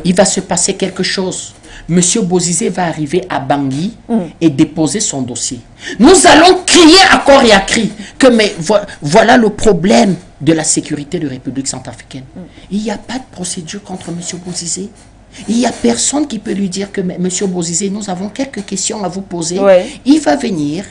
Il va se passer quelque chose. Monsieur Bozizé va arriver à Bangui et déposer son dossier. Nous allons crier à corps et à cri que voilà le problème de la sécurité de la République centrafricaine. Il n'y a pas de procédure contre monsieur Bozizé. Il n'y a personne qui peut lui dire que M. Bozizé, nous avons quelques questions à vous poser. Il va venir,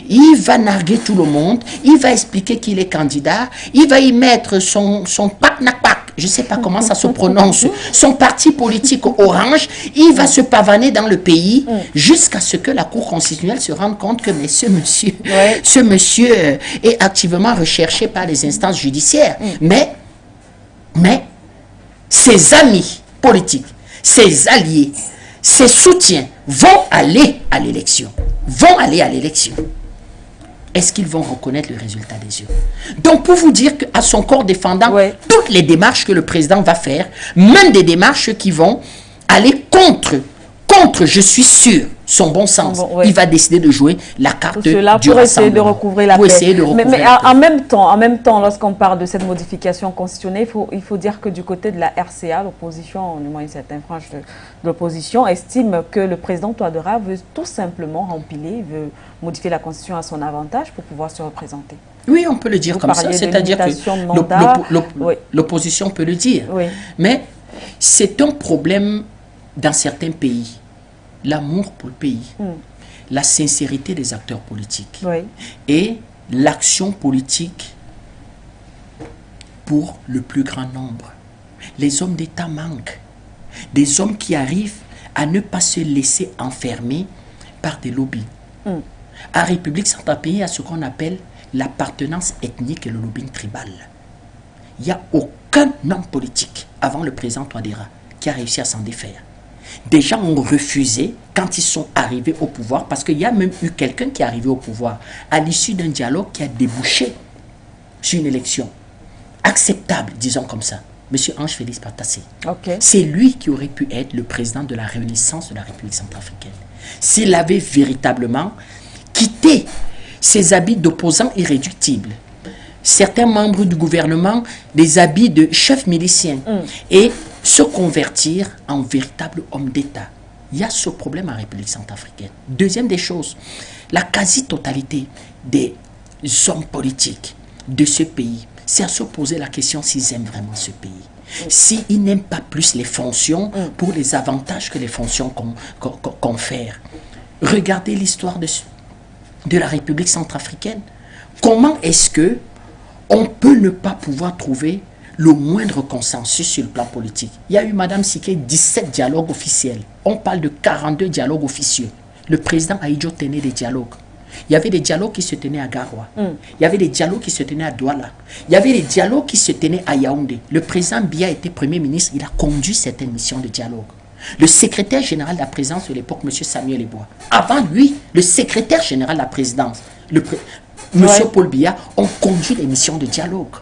il va narguer tout le monde, il va expliquer qu'il est candidat, il va y mettre son PAC, je ne sais pas comment ça se prononce, son parti politique orange, il va se pavaner dans le pays jusqu'à ce que la Cour constitutionnelle se rende compte que ce monsieur est activement recherché par les instances judiciaires. Mais ses amis politiques, ses alliés, ses soutiens vont aller à l'élection. Est-ce qu'ils vont reconnaître le résultat des urnes? Donc, pour vous dire qu'à son corps défendant, toutes les démarches que le président va faire, même des démarches qui vont aller contre, je suis sûr, son bon sens. Il va décider de jouer la carte du rassemblement. Pour essayer de recouvrer la paix. Mais en même temps, lorsqu'on parle de cette modification constitutionnelle, il faut dire que du côté de la RCA, l'opposition, du moins une certaine frange de l'opposition, estime que le président Touadéra veut tout simplement rempiler, veut modifier la constitution à son avantage pour pouvoir se représenter. Oui, on peut le dire comme ça. C'est-à-dire que l'opposition peut le dire. Oui. Mais c'est un problème dans certains pays. L'amour pour le pays, la sincérité des acteurs politiques et l'action politique pour le plus grand nombre. Les hommes d'État manquent. Des hommes qui arrivent à ne pas se laisser enfermer par des lobbies. À République centrafricaine, il y a ce qu'on appelle l'appartenance ethnique et le lobbying tribal. Il n'y a aucun homme politique avant le président Touadéra qui a réussi à s'en défaire. Des gens ont refusé quand ils sont arrivés au pouvoir, parce qu'il y a même eu quelqu'un qui est arrivé au pouvoir à l'issue d'un dialogue qui a débouché sur une élection acceptable, disons comme ça. Monsieur Ange Félix Patassé. C'est lui qui aurait pu être le président de la renaissance de la République centrafricaine. S'il avait véritablement quitté ses habits d'opposant irréductible, certains membres du gouvernement, des habits de chef milicien, et se convertir en véritable homme d'État. Il y a ce problème en République centrafricaine. Deuxième des choses, la quasi-totalité des hommes politiques de ce pays, c'est à se poser la question s'ils aiment vraiment ce pays. S'ils n'aiment pas plus les fonctions pour les avantages que les fonctions confèrent. Regardez l'histoire de la République centrafricaine. Comment est-ce que on peut ne pas pouvoir trouver le moindre consensus sur le plan politique? Il y a eu, Madame Siké, 17 dialogues officiels. On parle de 42 dialogues officieux. Le président Ahidjo tenait des dialogues. Il y avait des dialogues qui se tenaient à Garoua. Il y avait des dialogues qui se tenaient à Douala. Il y avait des dialogues qui se tenaient à Yaoundé. Le président Biya était Premier ministre. Il a conduit certaines missions de dialogue. Le secrétaire général de la présidence de l'époque, M. Samuel Ebois. Avant lui, le secrétaire général de la présidence, M. Paul Biya, ont conduit les missions de dialogue.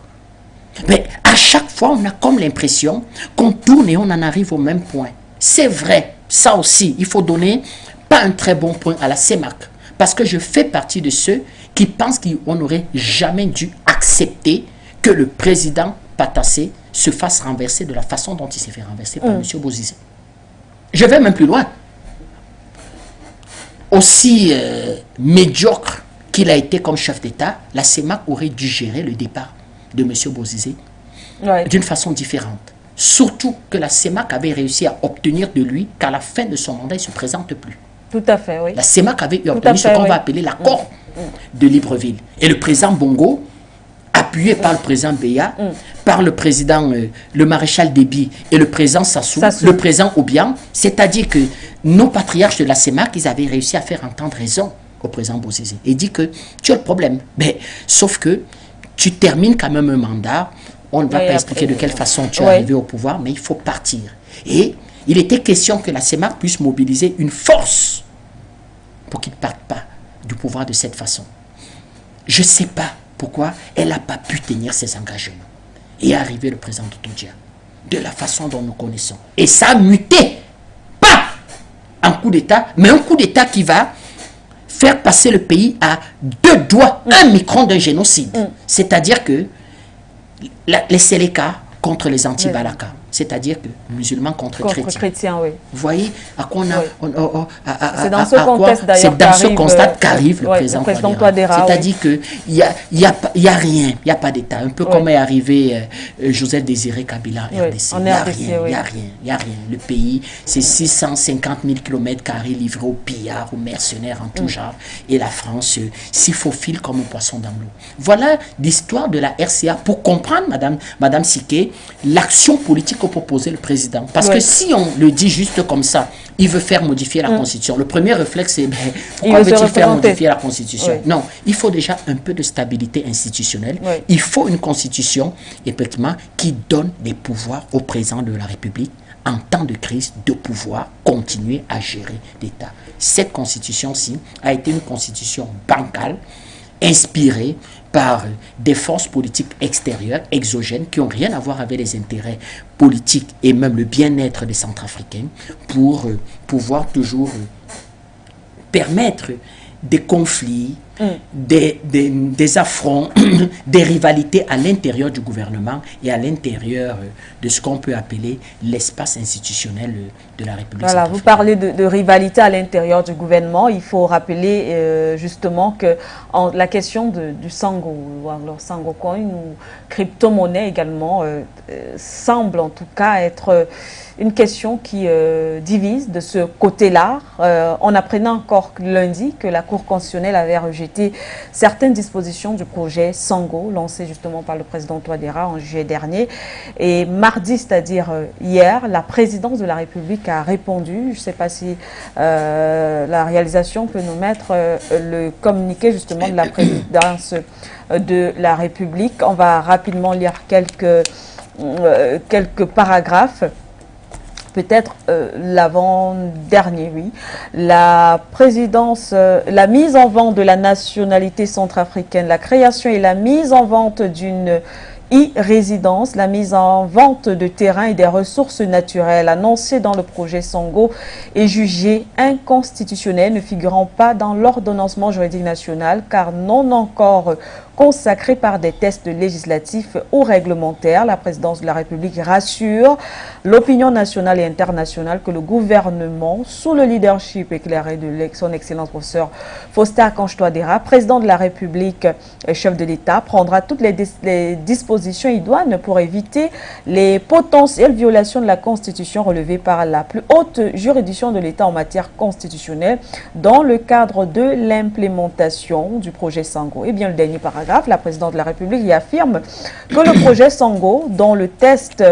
Mais à chaque fois, on a comme l'impression qu'on tourne et on en arrive au même point. C'est vrai, ça aussi, il faut donner pas un très bon point à la CEMAC. Parce que je fais partie de ceux qui pensent qu'on n'aurait jamais dû accepter que le président Patassé se fasse renverser de la façon dont il s'est fait renverser par M. Bozizé. Je vais même plus loin. Aussi médiocre qu'il a été comme chef d'État, la CEMAC aurait dû gérer le départ de M. Bozizé d'une façon différente. Surtout que la CEMAC avait réussi à obtenir de lui qu'à la fin de son mandat, il ne se présente plus. Tout à fait, oui. La CEMAC avait obtenu ce qu'on va appeler l'accord de Libreville. Et le président Bongo, appuyé par le président Beya, par le président, le maréchal Déby et le président Sassou, le président Obiang, c'est-à-dire que nos patriarches de la CEMAC, ils avaient réussi à faire entendre raison au président Bozizé. Et dit que tu as le problème. Mais, sauf que tu termines quand même un mandat, on ne va pas expliquer de quelle façon tu es arrivé au pouvoir, mais il faut partir. Et il était question que la CEMAC puisse mobiliser une force pour qu'il ne parte pas du pouvoir de cette façon. Je ne sais pas pourquoi elle n'a pas pu tenir ses engagements. Et arriver le président Touadéra de la façon dont nous connaissons. Et ça a muté, pas un coup d'État, mais un coup d'État qui va faire passer le pays à 2 doigts, 1 micron d'un génocide. C'est-à-dire que les Séléka contre les anti-Balaka. C'est-à-dire que musulmans contre chrétiens. Oui. Vous voyez à quoi on a... C'est dans ce contexte d'ailleurs. C'est dans ce constat qu'arrive le président Touadéra. C'est-à-dire qu'il n'y a rien, il n'y a pas d'État. Un peu comme est arrivé Joseph Désiré Kabila en RDC. Il n'y a rien. Le pays, c'est 650 000 km² livrés aux pillards, aux mercenaires en tout genre. Et la France s'y faufile comme un poisson dans l'eau. Voilà l'histoire de la RCA. Pour comprendre, Madame Siké, l'action politique que proposait le président. Parce que si on le dit juste comme ça, il veut faire modifier la Constitution. Le premier réflexe, c'est pourquoi veut-il faire modifier la Constitution? Non, il faut déjà un peu de stabilité institutionnelle. Il faut une Constitution, effectivement, qui donne des pouvoirs au président de la République en temps de crise, de pouvoir continuer à gérer l'État. Cette Constitution-ci a été une Constitution bancale, inspirée par des forces politiques extérieures, exogènes, qui n'ont rien à voir avec les intérêts politiques et même le bien-être des Centrafricains, pour pouvoir toujours permettre des conflits, des affronts, des rivalités à l'intérieur du gouvernement et à l'intérieur de ce qu'on peut appeler l'espace institutionnel de la République centrafricaine. Voilà, vous parlez de rivalité à l'intérieur du gouvernement. Il faut rappeler justement que la question du Sango, ou alors Sango Coin ou crypto-monnaie également, semble en tout cas être une question qui divise de ce côté-là. On apprenait encore lundi que la Cour constitutionnelle avait rejeté certaines dispositions du projet Sango, lancé justement par le président Touadéra en juillet dernier. Et mardi, c'est-à-dire hier, la présidence de la République a répondu. Je ne sais pas si la réalisation peut nous mettre le communiqué justement de la présidence de la République. On va rapidement lire quelques paragraphes. Peut-être l'avant-dernier, oui. La présidence, la mise en vente de la nationalité centrafricaine, la création et la mise en vente d'une e-résidence, la mise en vente de terrains et des ressources naturelles annoncées dans le projet Sango est jugée inconstitutionnelle, ne figurant pas dans l'ordonnancement juridique national car non encore consacré par des tests législatifs ou réglementaires. La présidence de la République rassure l'opinion nationale et internationale que le gouvernement, sous le leadership éclairé de son excellence professeur Faustin Archange Touadéra, président de la République et chef de l'État, prendra toutes les dispositions idoines pour éviter les potentielles violations de la Constitution relevées par la plus haute juridiction de l'État en matière constitutionnelle dans le cadre de l'implémentation du projet Sango. Et bien le dernier paragraphe, la présidente de la République y affirme que le projet Sango, dont le test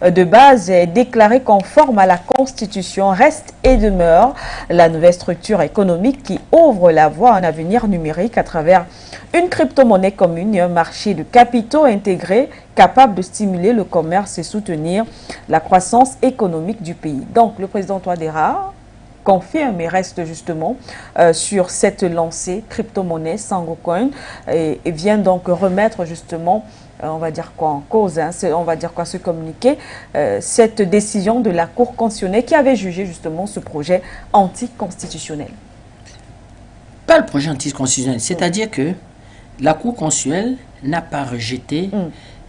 de base est déclaré conforme à la Constitution, reste et demeure la nouvelle structure économique qui ouvre la voie à un avenir numérique à travers une crypto-monnaie commune et un marché de capitaux intégrés capable de stimuler le commerce et soutenir la croissance économique du pays. Donc, le président Touadéra confirme et reste justement sur cette lancée crypto-monnaie Sango Coin et vient donc remettre justement, on va dire quoi en cause, hein, on va dire quoi ce communiqué, cette décision de la Cour constitutionnelle qui avait jugé justement ce projet anticonstitutionnel. Pas le projet anticonstitutionnel, c'est-à-dire que la Cour constitutionnelle n'a pas rejeté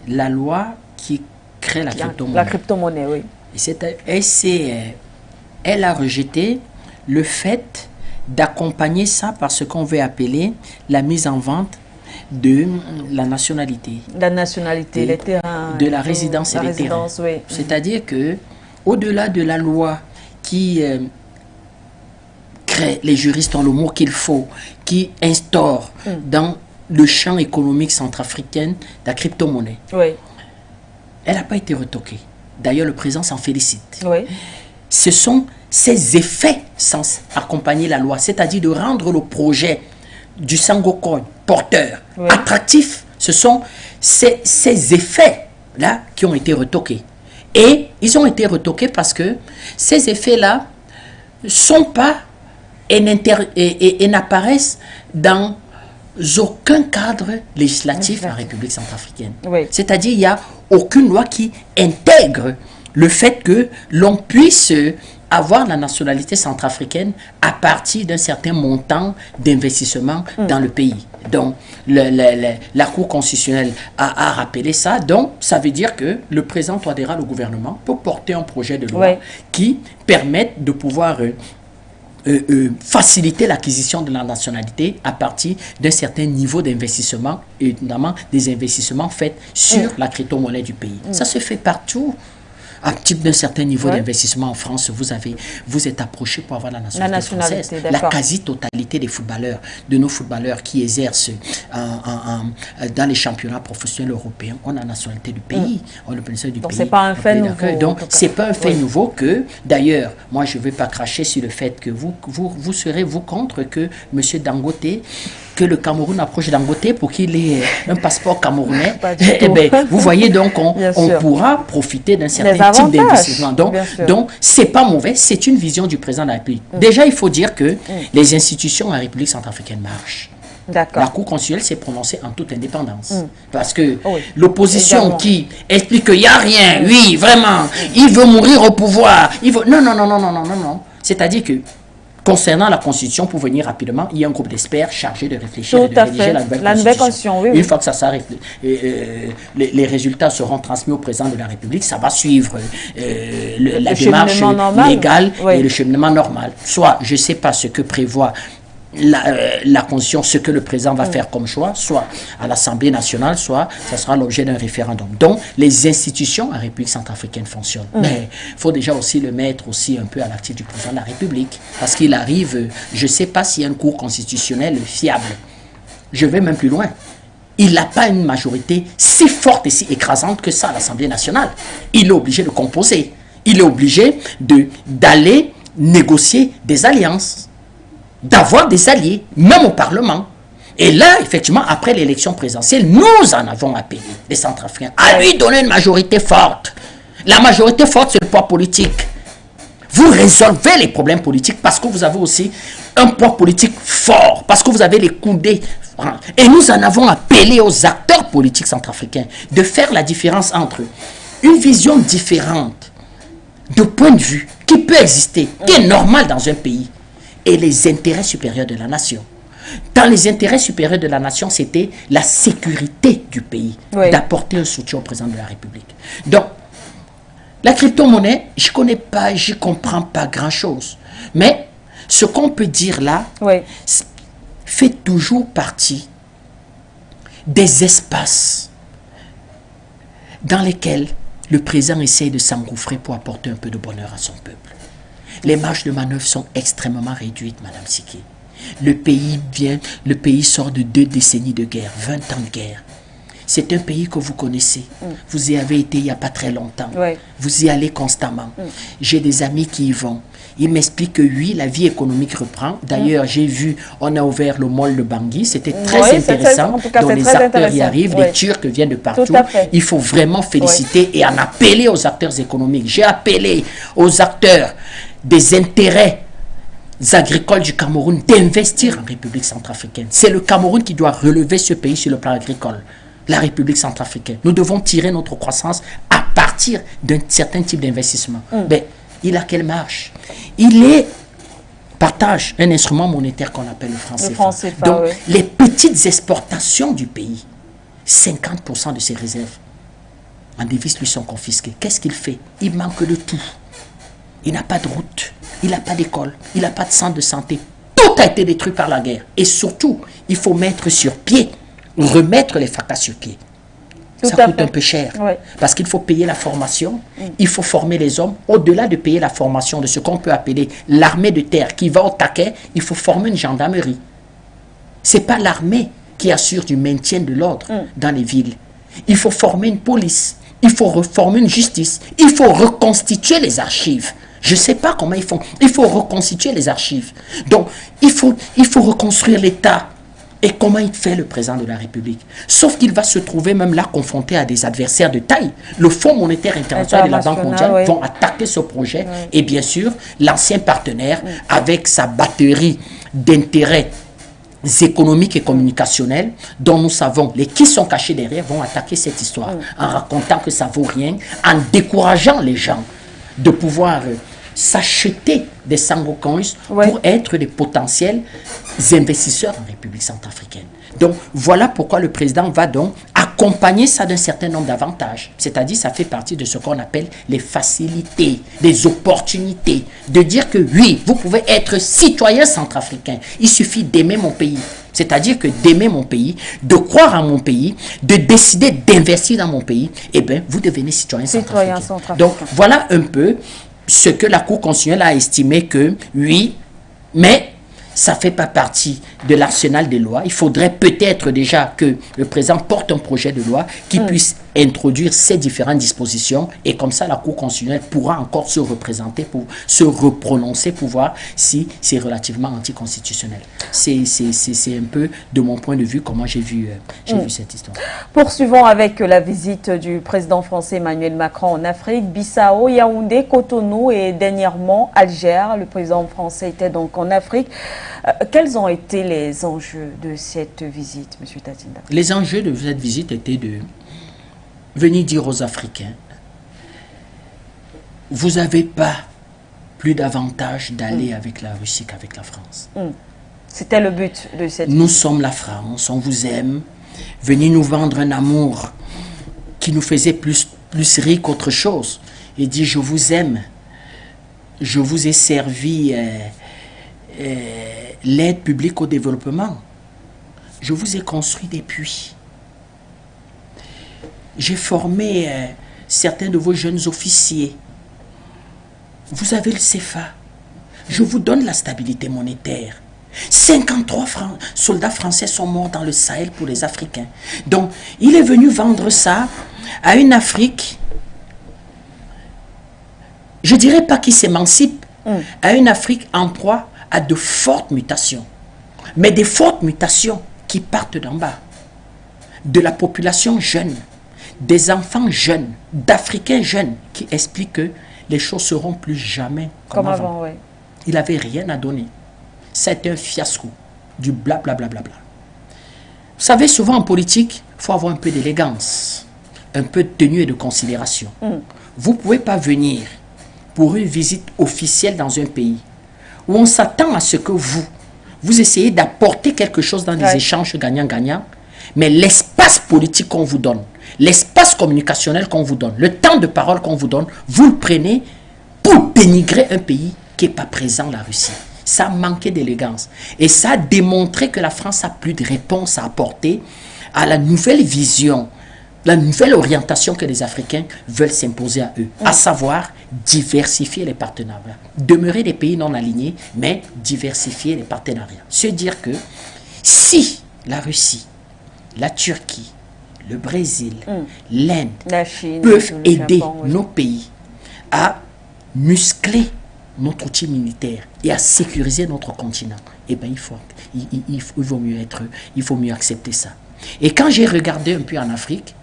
la loi qui crée la crypto-monnaie. La crypto-monnaie, oui. Elle a rejeté le fait d'accompagner ça par ce qu'on veut appeler la mise en vente de la nationalité. La nationalité, les terrains. De la résidence et les terrains. Oui. C'est-à-dire que, au-delà de la loi qui crée, les juristes ont le mot qu'il faut, qui instaure dans le champ économique centrafricain la crypto-monnaie, elle n'a pas été retoquée. D'ailleurs, le président s'en félicite. Oui. Ce sont ces effets sans accompagner la loi, c'est-à-dire de rendre le projet du Sango Coin porteur, attractif. Ce sont ces effets-là qui ont été retoqués. Et ils ont été retoqués parce que ces effets-là ne sont pas et n'apparaissent dans aucun cadre législatif en République centrafricaine. C'est-à-dire il n'y a aucune loi qui intègre le fait que l'on puisse avoir la nationalité centrafricaine à partir d'un certain montant d'investissement dans le pays. Donc, la Cour constitutionnelle a rappelé ça. Donc, ça veut dire que le président Touadéra, le gouvernement, peut porter un projet de loi qui permette de pouvoir faciliter l'acquisition de la nationalité à partir d'un certain niveau d'investissement, et notamment des investissements faits sur la crypto-monnaie du pays. Ça se fait partout. À type d'un certain niveau d'investissement en France, vous êtes approché pour avoir la nationalité française. La quasi-totalité des footballeurs, de nos footballeurs qui exercent dans les championnats professionnels européens, ont la nationalité du pays. Donc, ce n'est pas un fait nouveau. Donc, ce n'est pas un fait nouveau que, d'ailleurs, moi, je ne vais pas cracher sur le fait que vous serez, vous, contre que M. Dangote, que le Cameroun approche Dangote pour qu'il ait un passeport camerounais. Vous voyez, donc, on pourra profiter d'un certain type d'investissement. Donc, ce n'est pas mauvais, c'est une vision du président de la République. Déjà, il faut dire que les institutions en République centrafricaine marchent. La Cour constitutionnelle s'est prononcée en toute indépendance. Parce que l'opposition qui explique qu'il n'y a rien, oui, vraiment, il veut mourir au pouvoir, il veut... Non. C'est-à-dire que concernant la Constitution, pour venir rapidement, il y a un groupe d'experts chargé de réfléchir et de rédiger la nouvelle Constitution. Oui. Une fois que ça s'arrête, les résultats seront transmis au président de la République. Ça va suivre la démarche légale et le cheminement normal. Soit, je ne sais pas ce que prévoit la Constitution, ce que le président va faire comme choix, soit à l'Assemblée nationale, soit ça sera l'objet d'un référendum. Donc, les institutions en République centrafricaine fonctionnent. Mais il faut déjà aussi le mettre aussi un peu à l'actif du président de la République. Parce qu'il arrive, je ne sais pas s'il y a une cour constitutionnelle fiable. Je vais même plus loin. Il n'a pas une majorité si forte et si écrasante que ça à l'Assemblée nationale. Il est obligé de composer. Il est obligé d'aller négocier des alliances, d'avoir des alliés, même au Parlement. Et là, effectivement, après l'élection présidentielle, nous en avons appelé, les Centrafricains, à lui donner une majorité forte. La majorité forte, c'est le poids politique. Vous résolvez les problèmes politiques parce que vous avez aussi un poids politique fort, parce que vous avez les coudées. Et nous en avons appelé aux acteurs politiques centrafricains de faire la différence entre une vision différente de point de vue qui peut exister, qui est normal dans un pays, et les intérêts supérieurs de la nation. Dans les intérêts supérieurs de la nation, c'était la sécurité du pays, d'apporter un soutien au président de la République. Donc, la crypto-monnaie, je ne connais pas, je ne comprends pas grand-chose. Mais ce qu'on peut dire là fait toujours partie des espaces dans lesquels le président essaye de s'engouffrer pour apporter un peu de bonheur à son peuple. Les marges de manœuvre sont extrêmement réduites, Madame Siki. Le pays sort de 2 décennies de guerre, 20 ans de guerre. C'est un pays que vous connaissez. Vous y avez été il n'y a pas très longtemps. Vous y allez constamment. J'ai des amis qui y vont. Ils m'expliquent que oui, la vie économique reprend. D'ailleurs, j'ai vu, on a ouvert le mall de Bangui. C'était très intéressant. Donc les acteurs y arrivent, les Turcs viennent de partout. Il faut vraiment féliciter et en appeler aux acteurs économiques. J'ai appelé aux acteurs des intérêts agricoles du Cameroun d'investir en République centrafricaine. C'est le Cameroun qui doit relever ce pays sur le plan agricole. La République centrafricaine. Nous devons tirer notre croissance à partir d'un certain type d'investissement. Mais il a quelle marge? Il partage un instrument monétaire qu'on appelle le franc CFA. Donc, les petites exportations du pays, 50% de ses réserves en devises lui sont confisquées. Qu'est-ce qu'il fait? Il manque de tout. Il n'a pas de route, il n'a pas d'école, il n'a pas de centre de santé. Tout a été détruit par la guerre. Et surtout, il faut mettre sur pied, remettre les FACA sur pied. Ça coûte un peu cher. Parce qu'il faut payer la formation, il faut former les hommes. Au-delà de payer la formation de ce qu'on peut appeler l'armée de terre qui va au taquet, il faut former une gendarmerie. Ce n'est pas l'armée qui assure du maintien de l'ordre dans les villes. Il faut former une police, il faut reformer une justice, il faut reconstituer les archives. Je ne sais pas comment ils font. Il faut reconstituer les archives. Donc, il faut reconstruire l'État. Et comment il fait le président de la République? Sauf qu'il va se trouver même là confronté à des adversaires de taille. Le Fonds monétaire international et la Banque mondiale vont attaquer ce projet. Et bien sûr, l'ancien partenaire, avec sa batterie d'intérêts économiques et communicationnels, dont nous savons, les qui sont cachés derrière, vont attaquer cette histoire en racontant que ça ne vaut rien, en décourageant les gens de pouvoir s'acheter des sango-coins pour être des potentiels investisseurs en République centrafricaine. Donc, voilà pourquoi le président va donc accompagner ça d'un certain nombre d'avantages. C'est-à-dire, ça fait partie de ce qu'on appelle les facilités, les opportunités. De dire que oui, vous pouvez être citoyen centrafricain. Il suffit d'aimer mon pays. C'est-à-dire que d'aimer mon pays, de croire en mon pays, de décider d'investir dans mon pays, eh bien, vous devenez citoyen centrafricain. Donc, voilà un peu ce que la Cour constitutionnelle a estimé que, oui, mais ça ne fait pas partie de l'arsenal des lois. Il faudrait peut-être déjà que le président porte un projet de loi qui puisse introduire ces différentes dispositions et comme ça la Cour constitutionnelle pourra encore se représenter, pour se reprononcer, pour voir si c'est relativement anticonstitutionnel. C'est un peu de mon point de vue comment j'ai vu cette histoire. Poursuivons avec la visite du président français Emmanuel Macron en Afrique, Bissau, Yaoundé, Cotonou et dernièrement Alger. Le président français était donc en Afrique. Quels ont été les enjeux de cette visite, M. Tatinda? Les enjeux de cette visite étaient de venir dire aux Africains, vous n'avez pas plus davantage d'aller avec la Russie qu'avec la France. C'était le but de cette... Nous sommes la France, on vous aime. Venez nous vendre un amour qui nous faisait plus rire qu'autre chose. Et dit, je vous aime. Je vous ai servi l'aide publique au développement. Je vous ai construit des puits. J'ai formé certains de vos jeunes officiers. Vous avez le CFA. Je vous donne la stabilité monétaire. 53 soldats français sont morts dans le Sahel pour les Africains. Donc, il est venu vendre ça à une Afrique, je dirais pas qui s'émancipe, à une Afrique en proie à de fortes mutations. Mais des fortes mutations qui partent d'en bas. De la population jeune, des enfants jeunes, d'Africains jeunes, qui expliquent que les choses seront plus jamais comme avant. Ouais. Il n'avait rien à donner. C'était un fiasco, du blablabla. Vous savez, souvent en politique, il faut avoir un peu d'élégance, un peu de tenue et de considération. Vous ne pouvez pas venir pour une visite officielle dans un pays où on s'attend à ce que vous essayez d'apporter quelque chose dans des échanges gagnant-gagnant, mais l'espace politique qu'on vous donne, l'espace communicationnel qu'on vous donne, le temps de parole qu'on vous donne, vous le prenez pour dénigrer un pays qui n'est pas présent, la Russie. Ça a manqué d'élégance. Et ça a démontré que la France a plus de réponses à apporter à la nouvelle vision, la nouvelle orientation que les Africains veulent s'imposer à eux. À savoir, diversifier les partenariats. Demeurer des pays non alignés, mais diversifier les partenariats. Se dire que si la Russie, la Turquie, le Brésil, l'Inde peuvent aider nos pays à muscler notre outil militaire et à sécuriser notre continent, eh bien, il faut mieux accepter ça. Et quand j'ai regardé un peu en Afrique,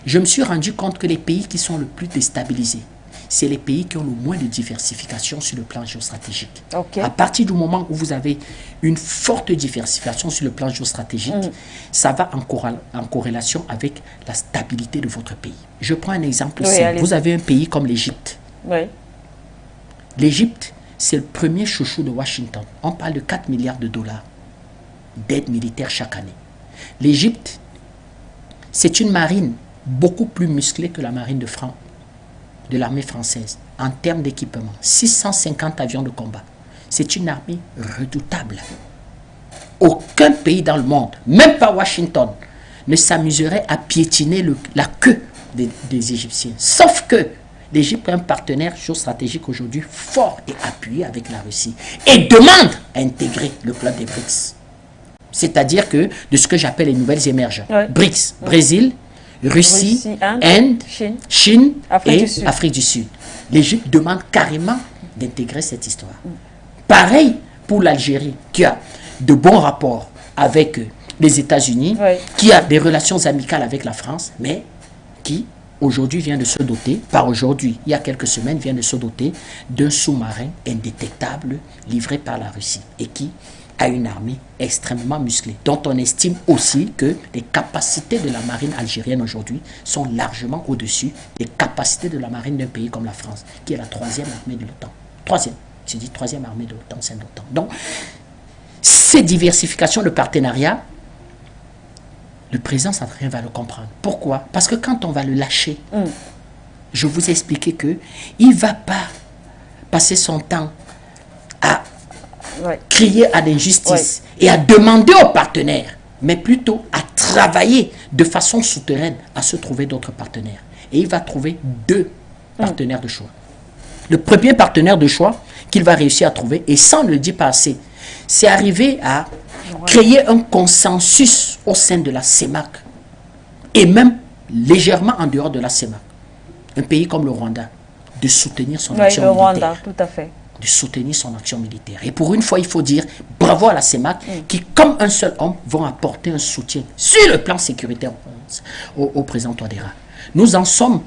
je me suis rendu compte que les pays qui sont le plus déstabilisés, c'est les pays qui ont le moins de diversification sur le plan géostratégique. À partir du moment où vous avez une forte diversification sur le plan géostratégique, ça va en corrélation avec la stabilité de votre pays. Je prends un exemple simple. Vous avez un pays comme l'Égypte. L'Égypte, c'est le premier chouchou de Washington. On parle de 4 milliards de dollars d'aide militaire chaque année. L'Égypte, c'est une marine beaucoup plus musclée que la marine de l'armée française en termes d'équipement. 650 avions de combat. C'est une armée redoutable. Aucun pays dans le monde, même pas Washington, ne s'amuserait à piétiner la queue des Égyptiens. Sauf que l'Égypte est un partenaire géostratégique aujourd'hui fort et appuyé avec la Russie et demande à intégrer le club des BRICS. C'est-à-dire que de ce que j'appelle les nouvelles émergentes. BRICS, Brésil, Russie, Inde, Chine et Afrique du Sud. L'Égypte demande carrément d'intégrer cette histoire. Pareil pour l'Algérie, qui a de bons rapports avec les États-Unis, qui a des relations amicales avec la France, mais qui aujourd'hui vient de se doter, pas aujourd'hui, il y a quelques semaines, vient de se doter d'un sous-marin indétectable livré par la Russie et qui a une armée extrêmement musclée, dont on estime aussi que les capacités de la marine algérienne aujourd'hui sont largement au-dessus des capacités de la marine d'un pays comme la France, qui est la 3e armée de l'OTAN. Je dis 3e armée de l'OTAN, c'est l'OTAN. Donc, ces diversifications de partenariats, le président centrafricain va le comprendre. Pourquoi? Parce que quand on va le lâcher, je vous ai expliqué qu'il ne va pas passer son temps à crier à l'injustice et à demander aux partenaires, mais plutôt à travailler de façon souterraine à se trouver d'autres partenaires. Et il va trouver 2 partenaires de choix. Le premier partenaire de choix qu'il va réussir à trouver, et ça on ne le dit pas assez, c'est arriver à créer un consensus au sein de la CEMAC et même légèrement en dehors de la CEMAC. Un pays comme le Rwanda, de soutenir son action militaire. Rwanda, tout à fait. De soutenir son action militaire. Et pour une fois, il faut dire bravo à la CEMAC qui, comme un seul homme, vont apporter un soutien sur le plan sécuritaire au président Touadéra. Nous en sommes,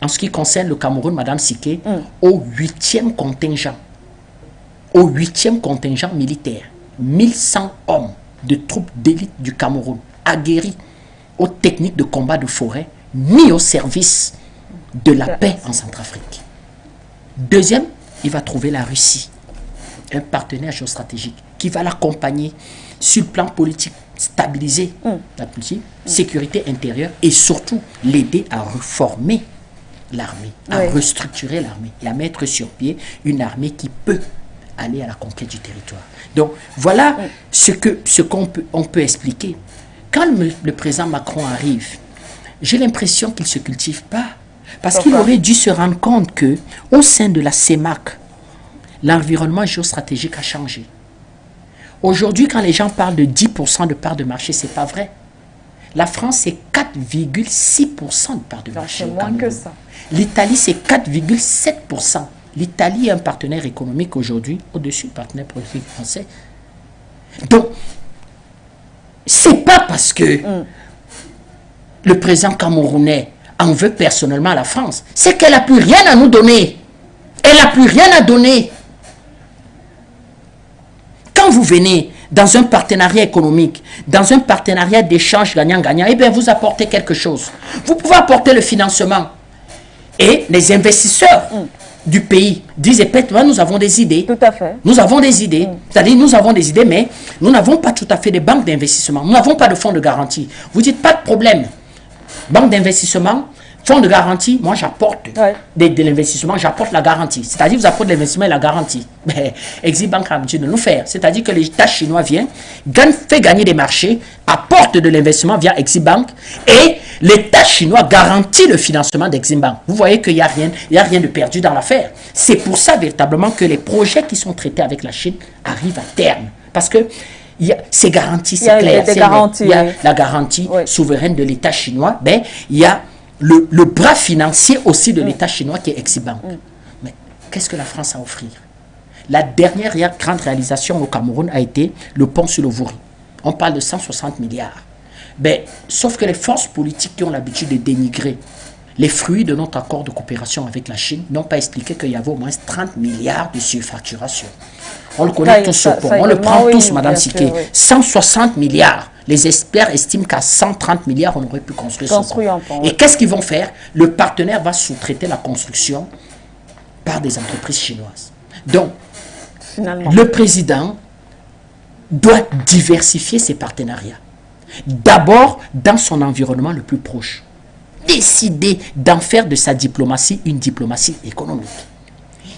en ce qui concerne le Cameroun, Madame Siké, au 8e contingent. Au 8e contingent militaire. 1100 hommes de troupes d'élite du Cameroun, aguerris aux techniques de combat de forêt, mis au service de la paix en Centrafrique. Deuxième il va trouver la Russie, un partenaire géostratégique qui va l'accompagner sur le plan politique, stabiliser la politique, sécurité intérieure et surtout l'aider à reformer l'armée, à restructurer l'armée et à mettre sur pied une armée qui peut aller à la conquête du territoire. Donc voilà ce qu'on peut expliquer. Quand le président Macron arrive, j'ai l'impression qu'il ne se cultive pas. Parce qu'il aurait dû se rendre compte que au sein de la CEMAC, l'environnement géostratégique a changé. Aujourd'hui, quand les gens parlent de 10% de part de marché, ce n'est pas vrai. La France, c'est 4,6% de part de marché. C'est moins que ça. L'Italie, c'est 4,7%. L'Italie est un partenaire économique aujourd'hui, au-dessus du partenaire politique français. Donc, c'est pas parce que le président camerounais en veut personnellement à la France, c'est qu'elle n'a plus rien à nous donner. Elle n'a plus rien à donner. Quand vous venez dans un partenariat économique, dans un partenariat d'échange gagnant-gagnant, eh bien vous apportez quelque chose. Vous pouvez apporter le financement. Et les investisseurs du pays disent, nous avons des idées. Tout à fait. Nous avons des idées. C'est-à-dire, nous avons des idées, mais nous n'avons pas tout à fait des banques d'investissement. Nous n'avons pas de fonds de garantie. Vous dites, pas de problème. Banque d'investissement, fonds de garantie, moi j'apporte de l'investissement, j'apporte la garantie. C'est-à-dire, vous apportez l'investissement et la garantie. Mais Exim Bank a l'habitude de nous faire. C'est-à-dire que l'État chinois vient, fait gagner des marchés, apporte de l'investissement via Exim Bank et l'État chinois garantit le financement d'Exim Bank. Vous voyez qu'il n'y a rien de perdu dans l'affaire. C'est pour ça véritablement que les projets qui sont traités avec la Chine arrivent à terme. Parce que c'est garanti, c'est clair. Il y a la garantie souveraine de l'État chinois. Ben, il y a le bras financier aussi de l'État chinois qui est Exim Bank. Mais qu'est-ce que la France a à offrir? La dernière grande réalisation au Cameroun a été le pont sur le Vouri. On parle de 160 milliards. Ben, sauf que les forces politiques qui ont l'habitude de dénigrer les fruits de notre accord de coopération avec la Chine n'ont pas expliqué qu'il y avait au moins 30 milliards de surfacturation. On le connaît tous ce point. On le prend tous, Madame Siké. 160 milliards. Les experts estiment qu'à 130 milliards, on aurait pu construire ce pont. Et qu'est-ce qu'ils vont faire? Le partenaire va sous-traiter la construction par des entreprises chinoises. Donc, finalement, le président doit diversifier ses partenariats. D'abord, dans son environnement le plus proche. Décider d'en faire de sa diplomatie une diplomatie économique.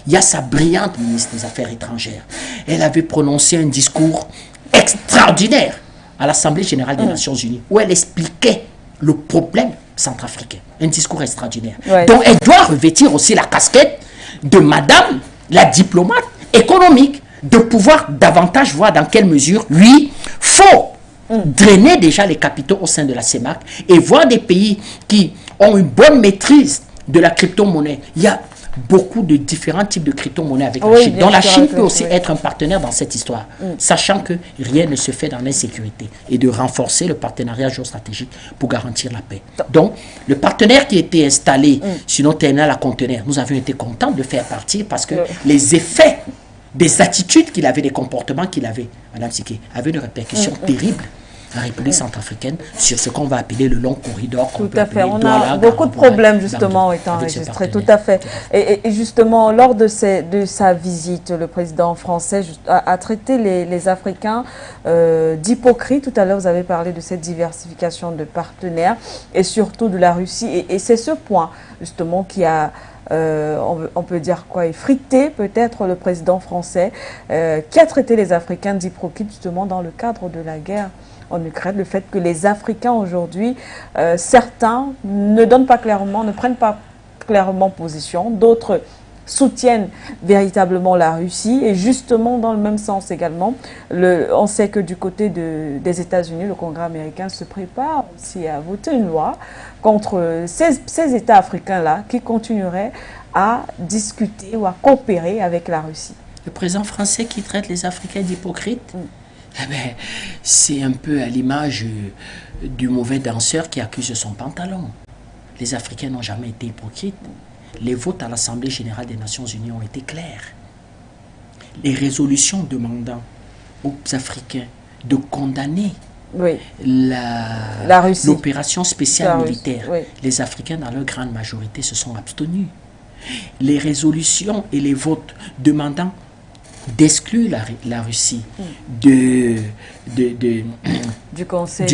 Il y a sa brillante ministre des Affaires étrangères. Elle avait prononcé un discours extraordinaire à l'Assemblée générale des Nations Unies, où elle expliquait le problème centrafricain. Un discours extraordinaire. Donc, elle doit revêtir aussi la casquette de madame, la diplomate économique, de pouvoir davantage voir dans quelle mesure, lui, faut drainer déjà les capitaux au sein de la CEMAC et voir des pays qui ont une bonne maîtrise de la crypto-monnaie. Il y a beaucoup de différents types de crypto-monnaies avec la Chine. Donc la Chine peut aussi être un partenaire dans cette histoire, sachant que rien ne se fait dans l'insécurité et de renforcer le partenariat géostratégique pour garantir la paix. Donc le partenaire qui était installé sur notre terminal à conteneurs, nous avions été contents de le faire partir parce que les effets des attitudes qu'il avait, des comportements qu'il avait, Madame Siké, avaient une répercussion terrible en République centrafricaine sur ce qu'on va appeler le long corridor. Tout à fait. On a beaucoup de problèmes justement étant enregistrés. Tout à fait. Et justement, lors de sa visite, le président français a traité les Africains d'hypocrites. Tout à l'heure, vous avez parlé de cette diversification de partenaires et surtout de la Russie. Et c'est ce point justement qui a... on peut dire quoi, effrité peut-être le président français qui a traité les Africains d'hypocrites justement dans le cadre de la guerre en Ukraine. Le fait que les Africains aujourd'hui, certains ne donnent pas clairement, ne prennent pas clairement position, d'autres soutiennent véritablement la Russie et justement dans le même sens également, on sait que du côté des États-Unis, le Congrès américain se prépare aussi à voter une loi contre ces États africains-là qui continueraient à discuter ou à coopérer avec la Russie. Le président français qui traite les Africains d'hypocrites, eh ben, c'est un peu à l'image du mauvais danseur qui accuse son pantalon. Les Africains n'ont jamais été hypocrites. Les votes à l'Assemblée générale des Nations unies ont été clairs. Les résolutions demandant aux Africains de condamner l'opération spéciale militaire, les Africains, dans leur grande majorité, se sont abstenus. les résolutions et les votes demandant d'exclure la Russie du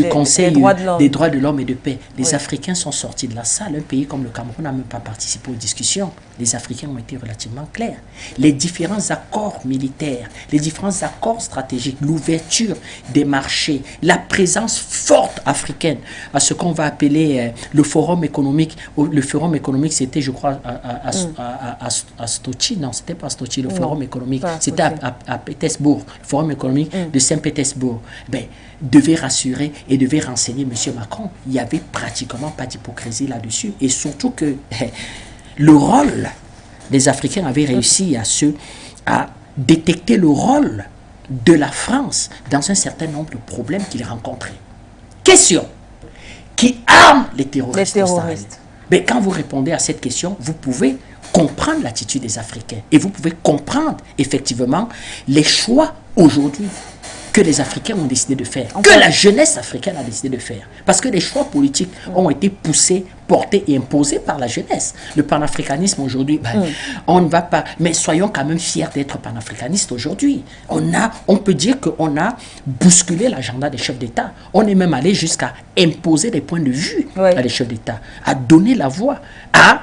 Conseil des droits de l'homme et de paix. Les Africains sont sortis de la salle. Un pays comme le Cameroun n'a même pas participé aux discussions. Les Africains ont été relativement clairs. Les différents accords militaires, les différents accords stratégiques, l'ouverture des marchés, la présence forte africaine à ce qu'on va appeler le forum économique. Le forum économique, c'était, je crois, à Sochi. Non, c'était pas Sochi, le forum économique. C'était à Pétersbourg, le forum économique de Saint-Pétersbourg. Ben, devait rassurer et devait renseigner M. Macron. Il n'y avait pratiquement pas d'hypocrisie là-dessus. Et surtout que le rôle des Africains avait réussi à détecter le rôle de la France dans un certain nombre de problèmes qu'il rencontrait. Question: qui arme les terroristes? Mais quand vous répondez à cette question, vous pouvez comprendre l'attitude des Africains et vous pouvez comprendre effectivement les choix aujourd'hui que les Africains ont décidé de faire, que la jeunesse africaine a décidé de faire. Parce que les choix politiques ont été poussés, portés et imposés par la jeunesse. Le panafricanisme aujourd'hui, on ne va pas... Mais soyons quand même fiers d'être panafricanistes aujourd'hui. On peut dire qu'on a bousculé l'agenda des chefs d'État. On est même allé jusqu'à imposer des points de vue à les chefs d'État, à donner la voix, à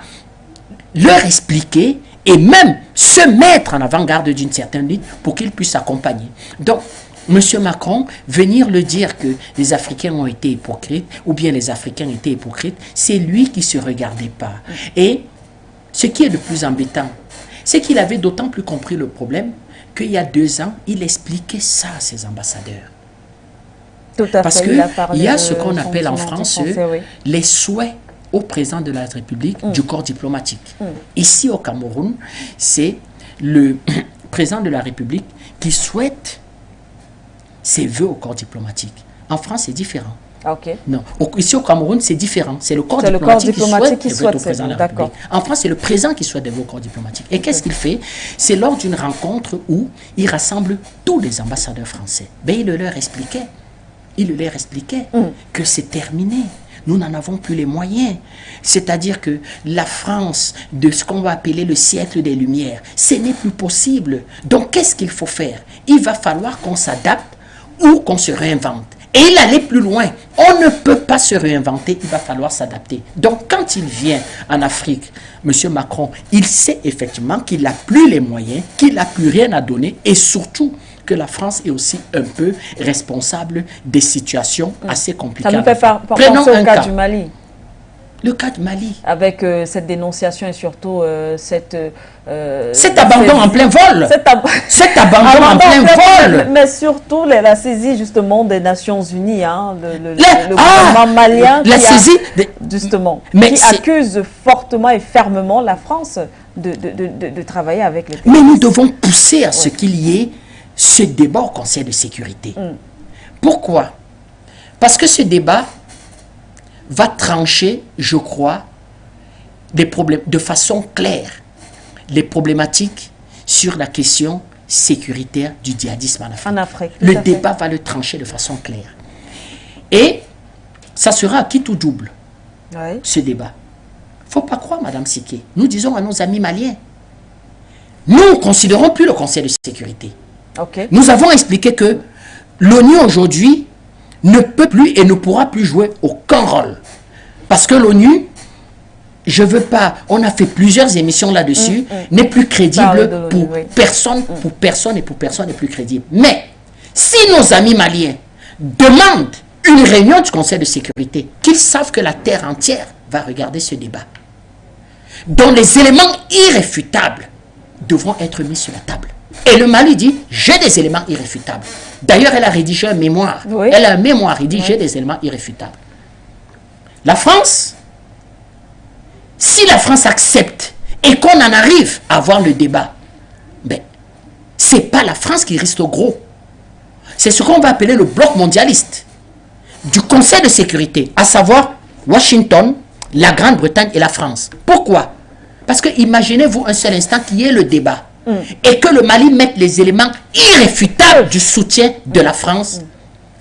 leur expliquer et même se mettre en avant-garde d'une certaine ligne pour qu'ils puissent accompagner. Donc, M. Macron, venir le dire que les Africains ont été hypocrites, ou bien les Africains étaient hypocrites, c'est lui qui ne se regardait pas. Et ce qui est le plus embêtant, c'est qu'il avait d'autant plus compris le problème qu'il y a 2 ans, il expliquait ça à ses ambassadeurs. Tout à Parce fait, qu'il y a ce qu'on appelle en France les souhaits au président de la République du corps diplomatique. Ici au Cameroun, c'est le président de la République qui souhaite ses vœux au corps diplomatique. En France, c'est différent. Non. Ici au Cameroun, c'est différent. C'est le corps diplomatique qui souhaite au président de la République. En France, c'est le président qui souhaite des vœux au corps diplomatique. Et qu'est-ce qu'il fait? C'est lors d'une rencontre où il rassemble tous les ambassadeurs français. Ben, il leur expliquait que c'est terminé. Nous n'en avons plus les moyens. C'est-à-dire que la France, de ce qu'on va appeler le siècle des Lumières, ce n'est plus possible. Donc, qu'est-ce qu'il faut faire? Il va falloir qu'on s'adapte ou qu'on se réinvente. Et il allait plus loin. On ne peut pas se réinventer, il va falloir s'adapter. Donc, quand il vient en Afrique, M. Macron, il sait effectivement qu'il n'a plus les moyens, qu'il n'a plus rien à donner et surtout que la France est aussi un peu responsable des situations assez compliquées. Ça nous fait penser au cas du Mali. Le cas du Mali. Avec cette dénonciation et surtout cet abandon en plein vol. Cet abandon en plein vol. Mais surtout la saisie justement des Nations Unies, hein, le gouvernement malien qui accuse fortement et fermement la France de travailler avec les pays. Mais nous devons pousser à ce qu'il y ait ce débat au Conseil de sécurité. Pourquoi? Parce que ce débat va trancher, je crois, des problèmes de façon claire, les problématiques sur la question sécuritaire du djihadisme en Afrique. Le débat va le trancher de façon claire. Et ça sera à quitte ou double, ce débat. Il ne faut pas croire, Madame Siké. Nous disons à nos amis maliens, nous ne considérons plus le Conseil de sécurité. Nous avons expliqué que l'ONU aujourd'hui ne peut plus et ne pourra plus jouer aucun rôle. Parce que l'ONU, je veux pas, on a fait plusieurs émissions là-dessus, n'est plus crédible pour personne, pour personne et pour personne n'est plus crédible. Mais, si nos amis maliens demandent une réunion du Conseil de sécurité, qu'ils savent que la terre entière va regarder ce débat, dont les éléments irréfutables devront être mis sur la table. Et le Mali dit, j'ai des éléments irréfutables. D'ailleurs, elle a rédigé un mémoire. Elle a un mémoire, il dit, j'ai des éléments irréfutables. La France, si la France accepte et qu'on en arrive à avoir le débat, ben, ce n'est pas la France qui reste au gros. C'est ce qu'on va appeler le bloc mondialiste du Conseil de sécurité, à savoir Washington, la Grande-Bretagne et la France. Pourquoi? Parce que imaginez-vous un seul instant qu'il y ait le débat. Et que le Mali mette les éléments irréfutables du soutien de la France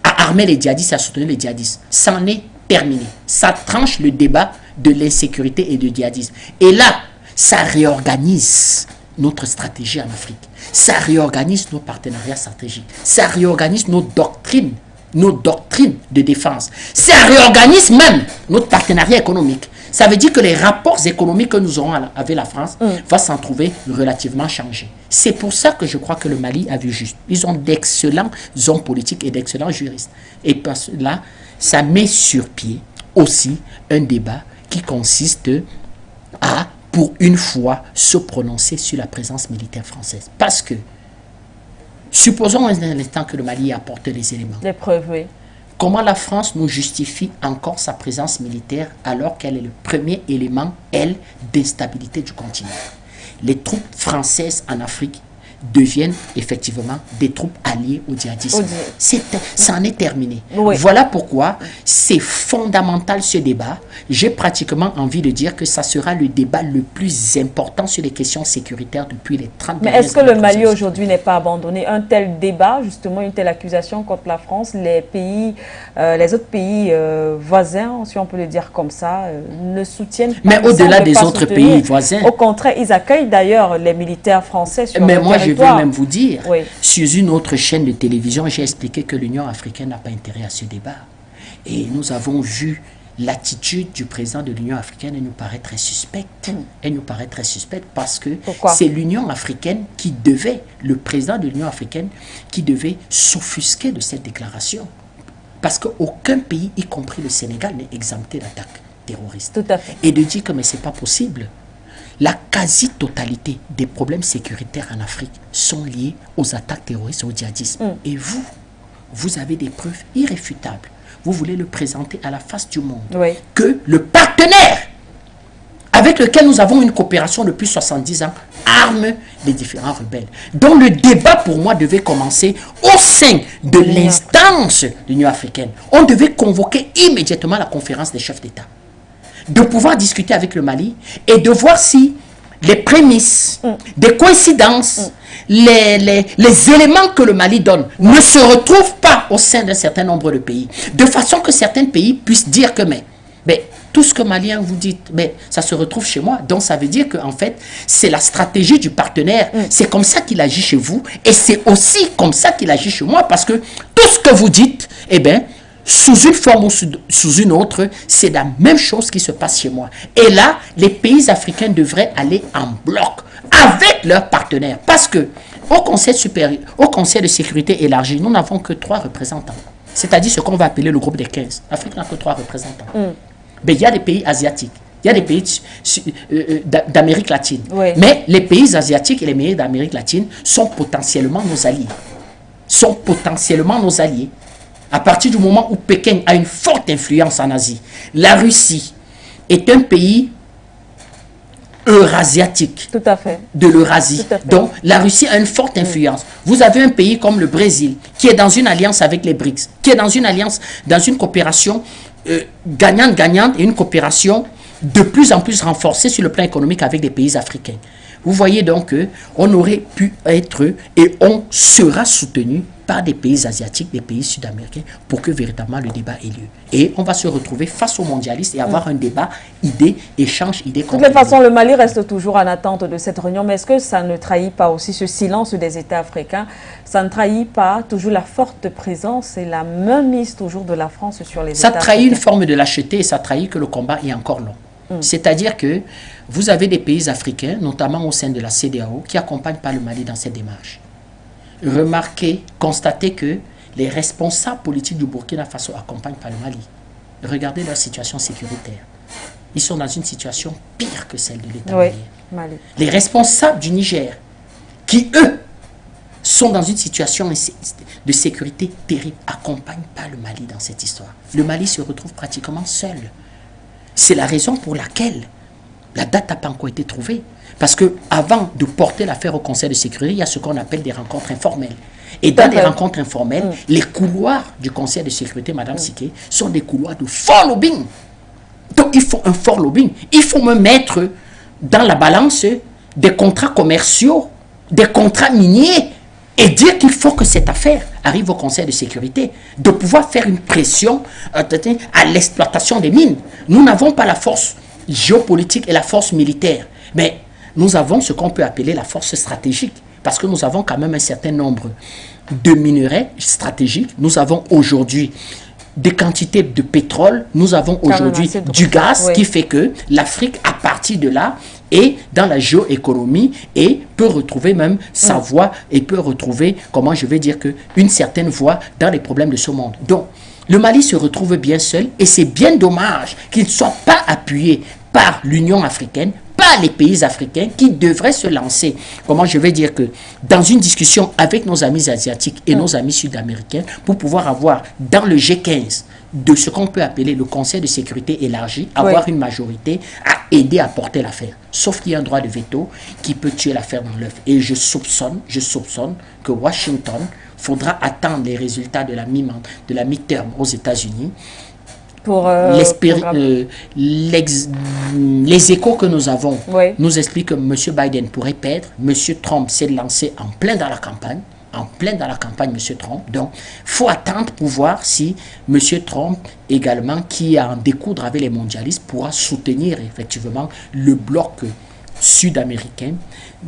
à armer les djihadistes, à soutenir les djihadistes. Ça en est terminé. Ça tranche le débat de l'insécurité et du djihadisme. Et là, ça réorganise notre stratégie en Afrique. Ça réorganise nos partenariats stratégiques. Ça réorganise nos doctrines de défense. Ça réorganise même notre partenariat économique. Ça veut dire que les rapports économiques que nous aurons avec la France vont s'en trouver relativement changés. C'est pour ça que je crois que le Mali a vu juste. Ils ont d'excellents hommes politiques et d'excellents juristes. Et parce que là, ça met sur pied aussi un débat qui consiste à, pour une fois, se prononcer sur la présence militaire française. Parce que, supposons un instant que le Mali apporte les éléments. Les preuves, oui. Comment la France nous justifie encore sa présence militaire alors qu'elle est le premier élément, elle, d'instabilité du continent? Les troupes françaises en Afrique deviennent effectivement des troupes alliées au djihadisme. Ça en est terminé. Oui. Voilà pourquoi c'est fondamental ce débat. J'ai pratiquement envie de dire que ça sera le débat le plus important sur les questions sécuritaires depuis les 30 dernières années. Mais est-ce que le Mali aujourd'hui n'est pas abandonné? Un tel débat, justement, une telle accusation contre la France, les autres pays voisins, si on peut le dire comme ça, ne soutiennent pas. Mais au-delà des autres pays voisins. Au contraire, ils accueillent d'ailleurs les militaires français sur le territoire. Je veux même vous dire, sur une autre chaîne de télévision, j'ai expliqué que l'Union africaine n'a pas intérêt à ce débat. Et nous avons vu l'attitude du président de l'Union africaine, elle nous paraît très suspecte. Elle nous paraît très suspecte parce que c'est l'Union africaine qui devait, le président de l'Union africaine, qui devait s'offusquer de cette déclaration. Parce qu'aucun pays, y compris le Sénégal, n'est exempté d'attaques terroristes. Tout à fait. Et de dire que mais c'est pas possible. La quasi-totalité des problèmes sécuritaires en Afrique sont liés aux attaques terroristes et au djihadisme. Et vous avez des preuves irréfutables. Vous voulez le présenter à la face du monde. Que le partenaire avec lequel nous avons une coopération depuis 70 ans arme les différents rebelles. Donc le débat pour moi devait commencer au sein de l'instance de l'Union africaine. On devait convoquer immédiatement la conférence des chefs d'État. De pouvoir discuter avec le Mali et de voir si les prémices, des coïncidences, les éléments que le Mali donne ne se retrouvent pas au sein d'un certain nombre de pays. De façon que certains pays puissent dire que mais tout ce que Malien vous dites, ça se retrouve chez moi. Donc ça veut dire qu'en fait, c'est la stratégie du partenaire. C'est comme ça qu'il agit chez vous et c'est aussi comme ça qu'il agit chez moi parce que tout ce que vous dites, sous une forme ou sous une autre, c'est la même chose qui se passe chez moi. Et là, les pays africains devraient aller en bloc avec leurs partenaires. Parce que au Conseil supérieur, au Conseil de sécurité élargi, nous n'avons que 3 représentants. C'est-à-dire ce qu'on va appeler le groupe des 15. L'Afrique n'a que 3 représentants. Mais il y a des pays asiatiques. Il y a des pays d'Amérique latine. Mais les pays asiatiques et les pays d'Amérique latine sont potentiellement nos alliés. À partir du moment où Pékin a une forte influence en Asie, la Russie est un pays eurasiatique. Tout à fait. De l'Eurasie. Donc, la Russie a une forte influence. Vous avez un pays comme le Brésil, qui est dans une alliance avec les BRICS, qui est dans une alliance, dans une coopération gagnante-gagnante et une coopération de plus en plus renforcée sur le plan économique avec des pays africains. Vous voyez donc qu'on aurait pu être et on sera soutenu par des pays asiatiques, des pays sud-américains pour que véritablement le débat ait lieu. Et on va se retrouver face aux mondialistes et avoir un débat, échange, idées. De toute façon, le Mali reste toujours en attente de cette réunion, mais est-ce que ça ne trahit pas aussi ce silence des États africains? Ça ne trahit pas toujours la forte présence et la mainmise toujours de la France sur les États africains? Ça trahit une forme de lâcheté et ça trahit que le combat est encore long. C'est-à-dire que vous avez des pays africains, notamment au sein de la CEDEAO, qui n'accompagnent pas le Mali dans cette démarche. Remarquez, constatez que les responsables politiques du Burkina Faso accompagnent pas le Mali. Regardez leur situation sécuritaire. Ils sont dans une situation pire que celle de l'État malien. Les responsables du Niger, qui eux, sont dans une situation de sécurité terrible, accompagnent pas le Mali dans cette histoire. Le Mali se retrouve pratiquement seul. C'est la raison pour laquelle la date n'a pas encore été trouvée. Parce qu'avant de porter l'affaire au Conseil de sécurité, il y a ce qu'on appelle des rencontres informelles. Et dans les rencontres informelles, les couloirs du Conseil de sécurité, Madame Siké, sont des couloirs de fort lobbying. Donc il faut un fort lobbying. Il faut me mettre dans la balance des contrats commerciaux, des contrats miniers, et dire qu'il faut que cette affaire arrive au Conseil de sécurité, de pouvoir faire une pression à l'exploitation des mines. Nous n'avons pas la force géopolitique et la force militaire, mais nous avons ce qu'on peut appeler la force stratégique. Parce que nous avons quand même un certain nombre de minerais stratégiques. Nous avons aujourd'hui des quantités de pétrole. Nous avons aujourd'hui du gaz, qui fait que l'Afrique, à partir de là, est dans la géoéconomie et peut retrouver même sa voie et peut retrouver, comment je vais dire, une certaine voie dans les problèmes de ce monde. Donc, le Mali se retrouve bien seul et c'est bien dommage qu'il ne soit pas appuyé par l'Union africaine, par les pays africains qui devraient se lancer, comment je vais dire, dans une discussion avec nos amis asiatiques et nos amis sud-américains pour pouvoir avoir dans le G15 de ce qu'on peut appeler le Conseil de sécurité élargi, avoir une majorité à aider à porter l'affaire. Sauf qu'il y a un droit de veto qui peut tuer l'affaire dans l'œuf. Et je soupçonne que Washington faudra attendre les résultats de la mi-term aux États-Unis. Pour les échos que nous avons nous expliquent que M. Biden pourrait perdre. M. Trump s'est lancé en plein dans la campagne, M. Trump. Donc, il faut attendre pour voir si M. Trump, également, qui a en découdre avec les mondialistes, pourra soutenir effectivement le bloc sud-américain,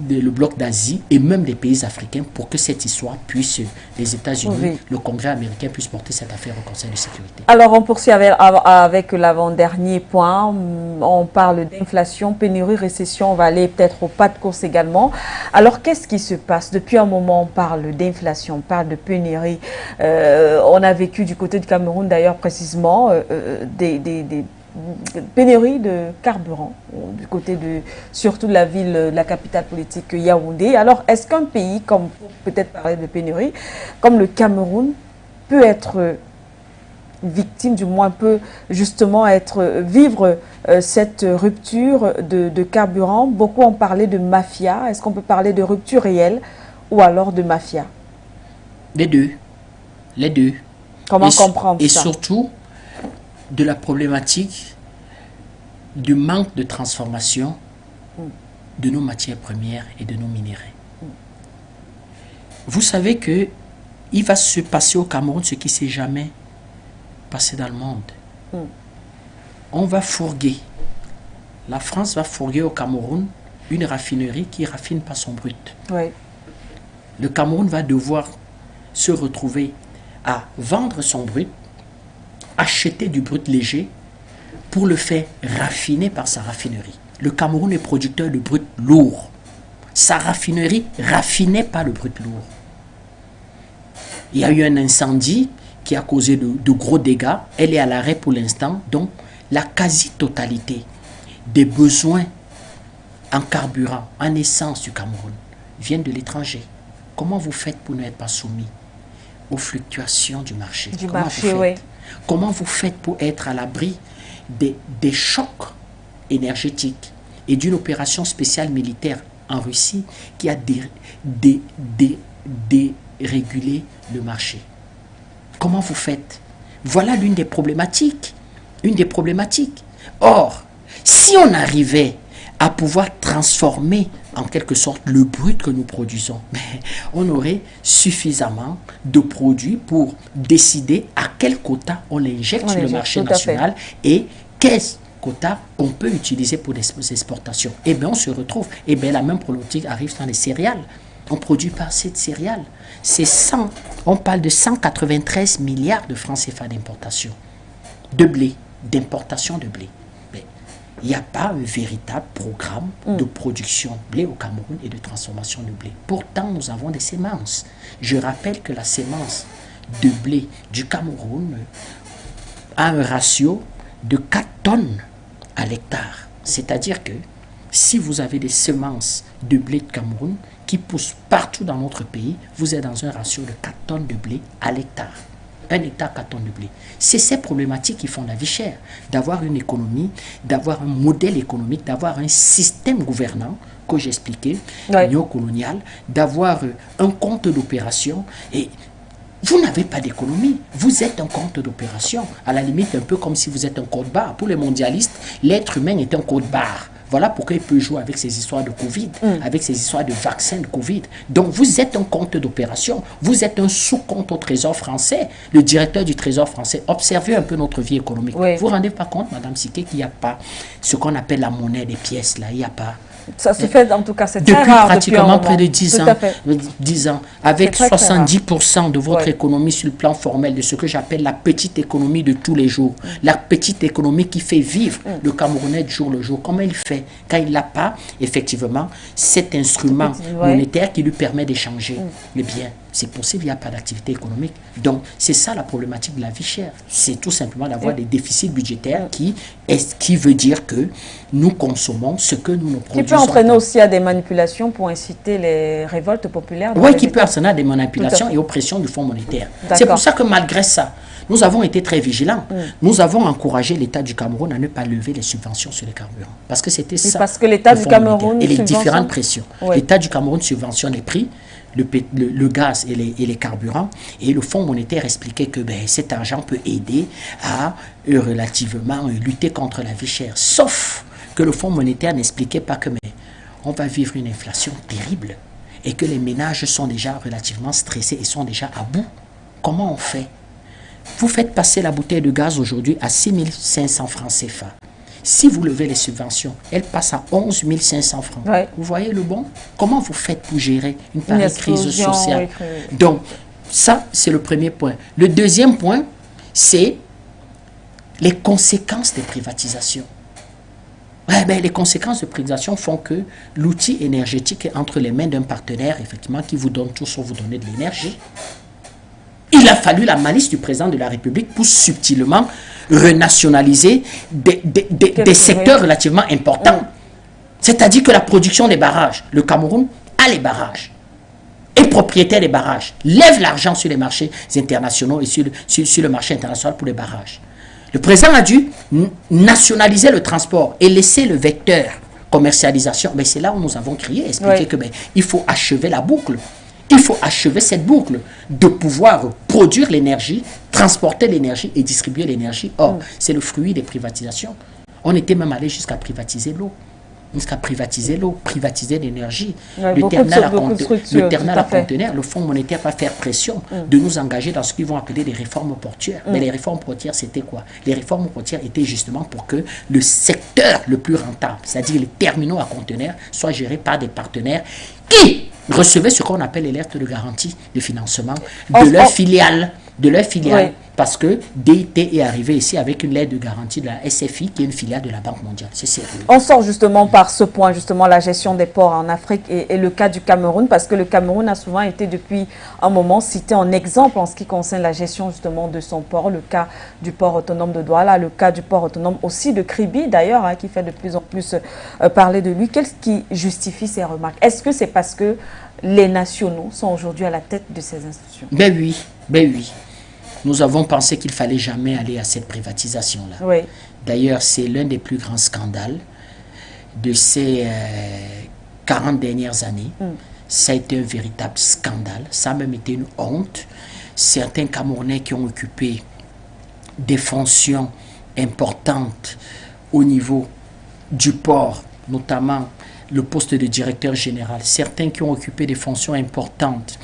le bloc d'Asie et même les pays africains pour que cette histoire puisse, les États-Unis, le Congrès américain puisse porter cette affaire au Conseil de sécurité. Alors on poursuit avec l'avant-dernier point. On parle d'inflation, pénurie, récession. On va aller peut-être au pas de course également. Alors qu'est-ce qui se passe? Depuis un moment, on parle d'inflation, on parle de pénurie. On a vécu du côté du Cameroun d'ailleurs précisément des pénurie de carburant du côté surtout de la ville, de la capitale politique Yaoundé. Alors, est-ce qu'un pays, comme peut-être parler de pénurie, comme le Cameroun, peut être victime, du moins peut justement vivre cette rupture de carburant? Beaucoup ont parlé de mafia. Est-ce qu'on peut parler de rupture réelle ou alors de mafia? Les deux. Les deux. Comment comprendre ça? Et surtout, de la problématique du manque de transformation de nos matières premières et de nos minéraux. Vous savez que il va se passer au Cameroun ce qui ne s'est jamais passé dans le monde. On va fourguer, la France va fourguer au Cameroun une raffinerie qui ne raffine pas son brut. Le Cameroun va devoir se retrouver à vendre son brut, acheter du brut léger pour le faire raffiner par sa raffinerie. Le Cameroun est producteur de brut lourd. Sa raffinerie raffinait pas le brut lourd. Il y a eu un incendie qui a causé de gros dégâts. Elle est à l'arrêt pour l'instant. Donc, la quasi-totalité des besoins en carburant, en essence du Cameroun viennent de l'étranger. Comment vous faites pour ne pas soumis aux fluctuations du marché? Comment vous faites pour être à l'abri des chocs énergétiques et d'une opération spéciale militaire en Russie qui a dérégulé le marché? Comment vous faites? Voilà l'une des problématiques. Or, si on arrivait à pouvoir transformer en quelque sorte le brut que nous produisons, on aurait suffisamment de produits pour décider à quel quota on l'injecte sur le marché national et quel quota on peut utiliser pour des exportations. Et bien on se retrouve, et bien la même problématique arrive dans les céréales. On ne produit pas assez de céréales. On parle de 193 milliards de francs CFA d'importation de blé, d'importation de blé. Il n'y a pas un véritable programme de production de blé au Cameroun et de transformation de blé. Pourtant, nous avons des semences. Je rappelle que la semence de blé du Cameroun a un ratio de 4 tonnes à l'hectare. C'est-à-dire que si vous avez des semences de blé de Cameroun qui poussent partout dans notre pays, vous êtes dans un ratio de 4 tonnes de blé à l'hectare. 1 hectare, 4 tonnes de blé. C'est ces problématiques qui font la vie chère. D'avoir une économie, d'avoir un modèle économique, d'avoir un système gouvernant, que j'expliquais, néocolonial, d'avoir un compte d'opération. Et vous n'avez pas d'économie. Vous êtes un compte d'opération. À la limite, un peu comme si vous êtes un code-barre. Pour les mondialistes, l'être humain est un code-barre. Voilà pourquoi il peut jouer avec ces histoires de Covid, avec ces histoires de vaccins de Covid. Donc, vous êtes un compte d'opération. Vous êtes un sous-compte au Trésor français. Le directeur du Trésor français, observez un peu notre vie économique. Vous ne vous rendez pas compte, Madame Siké, qu'il n'y a pas ce qu'on appelle la monnaie des pièces, là. Il n'y a pas Ça se fait, en tout cas, c'est depuis très rare pratiquement près de 10 ans, 10 ans, avec très, 70% de votre économie sur le plan formel, de ce que j'appelle la petite économie de tous les jours, la petite économie qui fait vivre le Camerounais de jour le jour. Comment il fait quand il n'a pas, effectivement, cet instrument monétaire qui lui permet d'échanger les biens? C'est possible, il n'y a pas d'activité économique. Donc, c'est ça la problématique de la vie chère. C'est tout simplement d'avoir des déficits budgétaires qui veut dire que nous consommons ce que nous produisons. Qui peut entraîner aussi à des manipulations pour inciter les révoltes populaires. Oui, qui peut entraîner à des manipulations et oppression du Fonds monétaire. C'est pour ça que malgré ça, nous avons été très vigilants. Nous avons encouragé l'État du Cameroun à ne pas lever les subventions sur les carburants. Parce que c'était ça. Parce que l'État du Cameroun et les différentes pressions. L'État du Cameroun subventionne les prix, le gaz et les carburants, et le Fonds monétaire expliquait que cet argent peut aider à relativement lutter contre la vie chère. Sauf que le Fonds monétaire n'expliquait pas que on va vivre une inflation terrible et que les ménages sont déjà relativement stressés et sont déjà à bout. Comment on fait? Vous faites passer la bouteille de gaz aujourd'hui à 6 500 francs CFA. Si vous levez les subventions, elle passe à 11 500 francs. Vous voyez le bon? Comment vous faites pour gérer une pareille crise sociale? Donc, ça, c'est le premier point. Le deuxième point, c'est les conséquences des privatisations. Les conséquences de privatisation font que l'outil énergétique est entre les mains d'un partenaire, effectivement, qui vous donne tout sauf vous donner de l'énergie. Il a fallu la malice du président de la République pour subtilement renationaliser des secteurs relativement importants. C'est-à-dire que la production des barrages, le Cameroun a les barrages, est propriétaire des barrages, lève l'argent sur les marchés internationaux et sur le marché international pour les barrages. Le président a dû nationaliser le transport et laisser le vecteur commercialisation. C'est là où nous avons crié, expliqué que il faut achever la boucle. Il faut achever cette boucle de pouvoir produire l'énergie, transporter l'énergie et distribuer l'énergie. Or, c'est le fruit des privatisations. On était même allé jusqu'à privatiser l'eau. Privatiser l'énergie. Le terminal à conteneurs, le Fonds monétaire va faire pression de nous engager dans ce qu'ils vont appeler des réformes portuaires. Mais les réformes portuaires, c'était quoi? Les réformes portuaires étaient justement pour que le secteur le plus rentable, c'est-à-dire les terminaux à conteneurs, soit géré par des partenaires qui recevaient ce qu'on appelle les lettres de garantie de financement de leur filiale. Parce que DIT est arrivé ici avec une lettre de garantie de la SFI, qui est une filiale de la Banque mondiale. C'est sérieux. On sort justement par ce point, justement, la gestion des ports en Afrique et le cas du Cameroun, parce que le Cameroun a souvent été depuis un moment cité en exemple en ce qui concerne la gestion justement de son port, le cas du port autonome de Douala, le cas du port autonome aussi de Kribi d'ailleurs, qui fait de plus en plus parler de lui. Qu'est-ce qui justifie ces remarques? Est-ce que c'est parce que les nationaux sont aujourd'hui à la tête de ces institutions? Ben oui. Nous avons pensé qu'il ne fallait jamais aller à cette privatisation-là. D'ailleurs, c'est l'un des plus grands scandales de ces 40 dernières années. Ça a été un véritable scandale. Ça a même été une honte. Certains Camerounais qui ont occupé des fonctions importantes au niveau du port, notamment le poste de directeur général, certains qui ont occupé des fonctions importantes,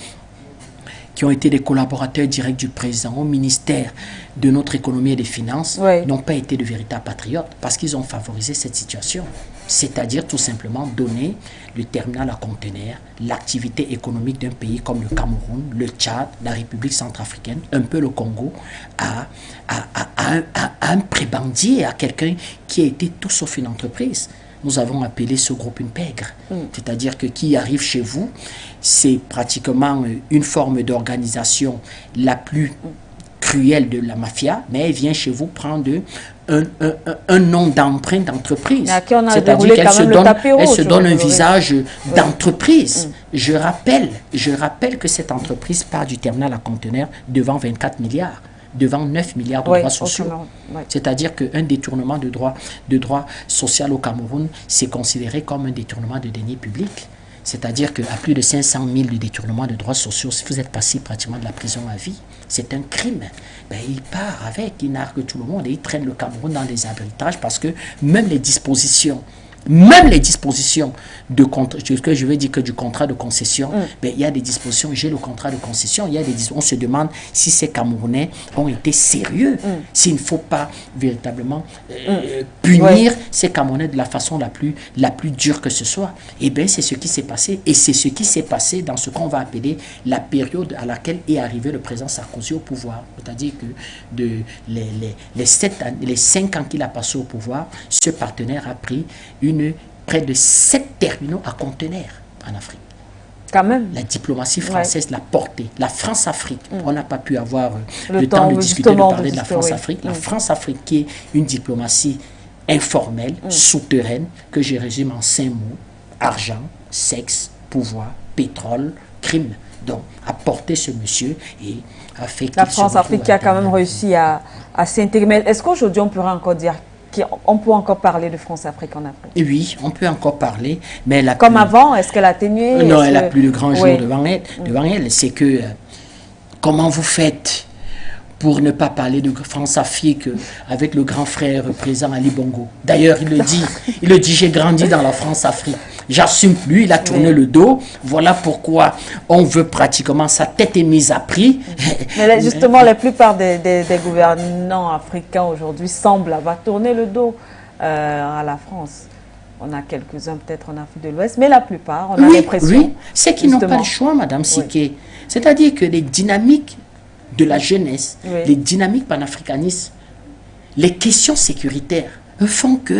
qui ont été des collaborateurs directs du président au ministère de notre économie et des finances, n'ont pas été de véritables patriotes parce qu'ils ont favorisé cette situation. C'est-à-dire tout simplement donner le terminal à conteneurs, l'activité économique d'un pays comme le Cameroun, le Tchad, la République centrafricaine, un peu le Congo, à un prébendier, à quelqu'un qui a été tout sauf une entreprise. Nous avons appelé ce groupe une pègre. C'est-à-dire que qui arrive chez vous, c'est pratiquement une forme d'organisation la plus cruelle de la mafia, mais elle vient chez vous prendre un nom d'emprunt d'entreprise. C'est-à-dire qu'elle se donne un visage d'entreprise. Je rappelle que cette entreprise part du terminal à conteneurs devant 24 milliards. Devant 9 milliards de droits sociaux. C'est-à-dire qu'un détournement de droits sociaux au Cameroun, c'est considéré comme un détournement de deniers publics. C'est-à-dire qu'à plus de 500 000 de détournement de droits sociaux, si vous êtes passé pratiquement de la prison à vie, c'est un crime. Il part avec, il nargue tout le monde et il traîne le Cameroun dans les arbitrages parce que même les dispositions même les dispositions de contrat, que je veux dire que du contrat de concession, ben, il y a des dispositions, j'ai le contrat de concession, il y a des on se demande si ces Camerounais ont été sérieux, s'il ne faut pas véritablement punir ces Camerounais de la façon la plus dure que ce soit. Et bien, c'est ce qui s'est passé, et c'est ce qui s'est passé dans ce qu'on va appeler la période à laquelle est arrivé le président Sarkozy au pouvoir. C'est-à-dire que les 5 ans qu'il a passé au pouvoir, ce partenaire a pris près de 7 terminaux à conteneurs en Afrique. Quand même. La diplomatie française l'a porté. La France-Afrique, on n'a pas pu avoir le temps de discuter, de parler de la France-Afrique. La France-Afrique qui est une diplomatie informelle, souterraine, que je résume en 5 mots. Argent, sexe, pouvoir, pétrole, crime. Donc, a porté ce monsieur et a fait la France-Afrique qui a quand même réussi à s'intégrer. Mais est-ce qu'aujourd'hui, on pourrait encore dire qu'on peut encore parler de France-Afrique en Afrique? Oui, on peut encore parler, mais comme avant, est-ce qu'elle a atténué? Non, elle n'a plus le grand jour devant elle. C'est que, comment vous faites pour ne pas parler de France-Afrique avec le grand frère présent Ali Bongo? D'ailleurs, il le dit, j'ai grandi dans la France-Afrique. J'assume plus, il a tourné le dos. Voilà pourquoi on veut pratiquement, sa tête est mise à prix. Mais là, justement, la plupart des gouvernants africains aujourd'hui semblent avoir tourné le dos à la France. On a quelques-uns peut-être en Afrique de l'Ouest, mais la plupart, on a l'impression... Oui, c'est qu'ils n'ont pas le choix, Madame Siké. C'est-à-dire que les dynamiques de la jeunesse, les dynamiques panafricanistes, les questions sécuritaires font que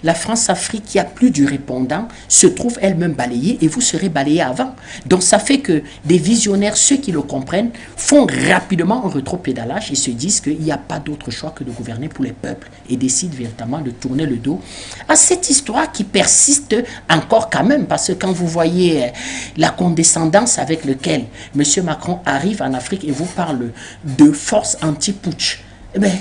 la France-Afrique, qui a plus du répondant, se trouve elle-même balayée et vous serez balayé avant. Donc ça fait que des visionnaires, ceux qui le comprennent, font rapidement un rétropédalage et se disent qu'il n'y a pas d'autre choix que de gouverner pour les peuples et décident véritablement de tourner le dos à cette histoire qui persiste encore quand même, parce que quand vous voyez la condescendance avec laquelle M. Macron arrive en Afrique et vous parle de force anti-putsch, eh bien,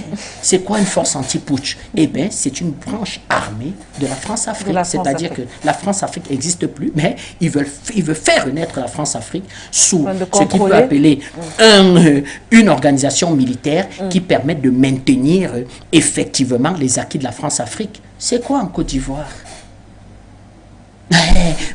c'est quoi une force anti-putsch? Eh bien, c'est une branche armée de la France-Afrique. C'est-à-dire que la France-Afrique n'existe plus, mais il veut faire renaître la France-Afrique sous ce qu'il peut appeler une organisation militaire qui permette de maintenir effectivement les acquis de la France-Afrique. C'est quoi en Côte d'Ivoire?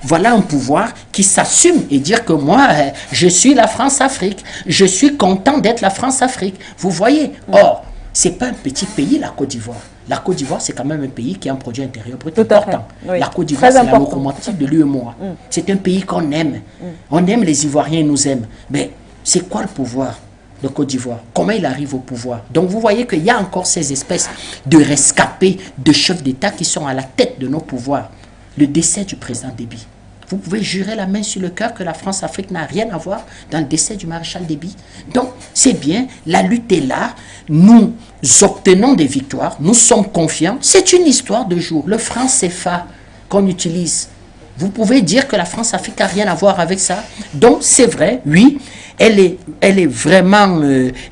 Voilà un pouvoir qui s'assume et dire que moi, je suis la France-Afrique. Je suis content d'être la France-Afrique. Vous voyez? Or, ce n'est pas un petit pays, la Côte d'Ivoire. La Côte d'Ivoire, c'est quand même un pays qui a un produit intérieur brut important. La Côte d'Ivoire, c'est la locomotive de l'UEMOA. C'est un pays qu'on aime. On aime les Ivoiriens, ils nous aiment. Mais c'est quoi le pouvoir de Côte d'Ivoire? Comment il arrive au pouvoir? Donc vous voyez qu'il y a encore ces espèces de rescapés, de chefs d'État qui sont à la tête de nos pouvoirs. Le décès du président Déby. Vous pouvez jurer la main sur le cœur que la France-Afrique n'a rien à voir dans le décès du maréchal Déby. Donc, c'est bien, la lutte est là, nous obtenons des victoires, nous sommes confiants. C'est une histoire de jour. Le franc CFA qu'on utilise, vous pouvez dire que la France-Afrique n'a rien à voir avec ça. Donc, c'est vrai, oui, elle est vraiment,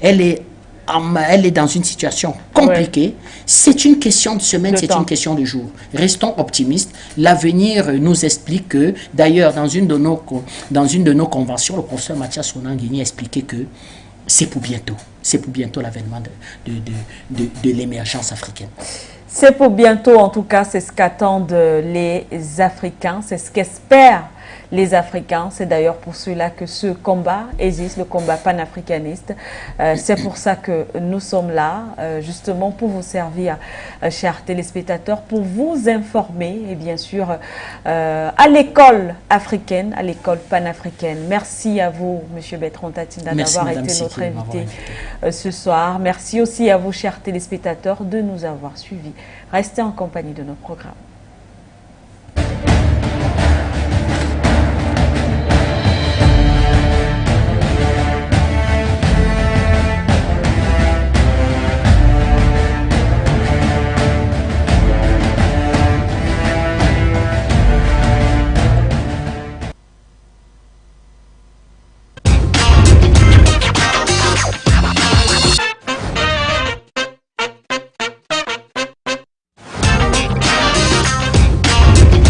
elle est dans une situation compliquée. C'est une question de semaine, c'est une question de jour. Restons optimistes. L'avenir nous explique que, d'ailleurs, dans une de nos conventions, le professeur Mathias Ronan-Guigny a expliqué que c'est pour bientôt. C'est pour bientôt l'avènement de l'émergence africaine. C'est pour bientôt, en tout cas, c'est ce qu'attendent les Africains, c'est ce qu'espèrent les Africains. C'est d'ailleurs pour cela que ce combat existe, le combat panafricaniste. C'est pour ça que nous sommes là, justement pour vous servir, chers téléspectateurs, pour vous informer et bien sûr à l'école africaine, à l'école panafricaine. Merci à vous, M. Bertrand Tatinda, d'avoir été notre invité ce soir. Merci aussi à vous, chers téléspectateurs, de nous avoir suivis. Restez en compagnie de nos programmes.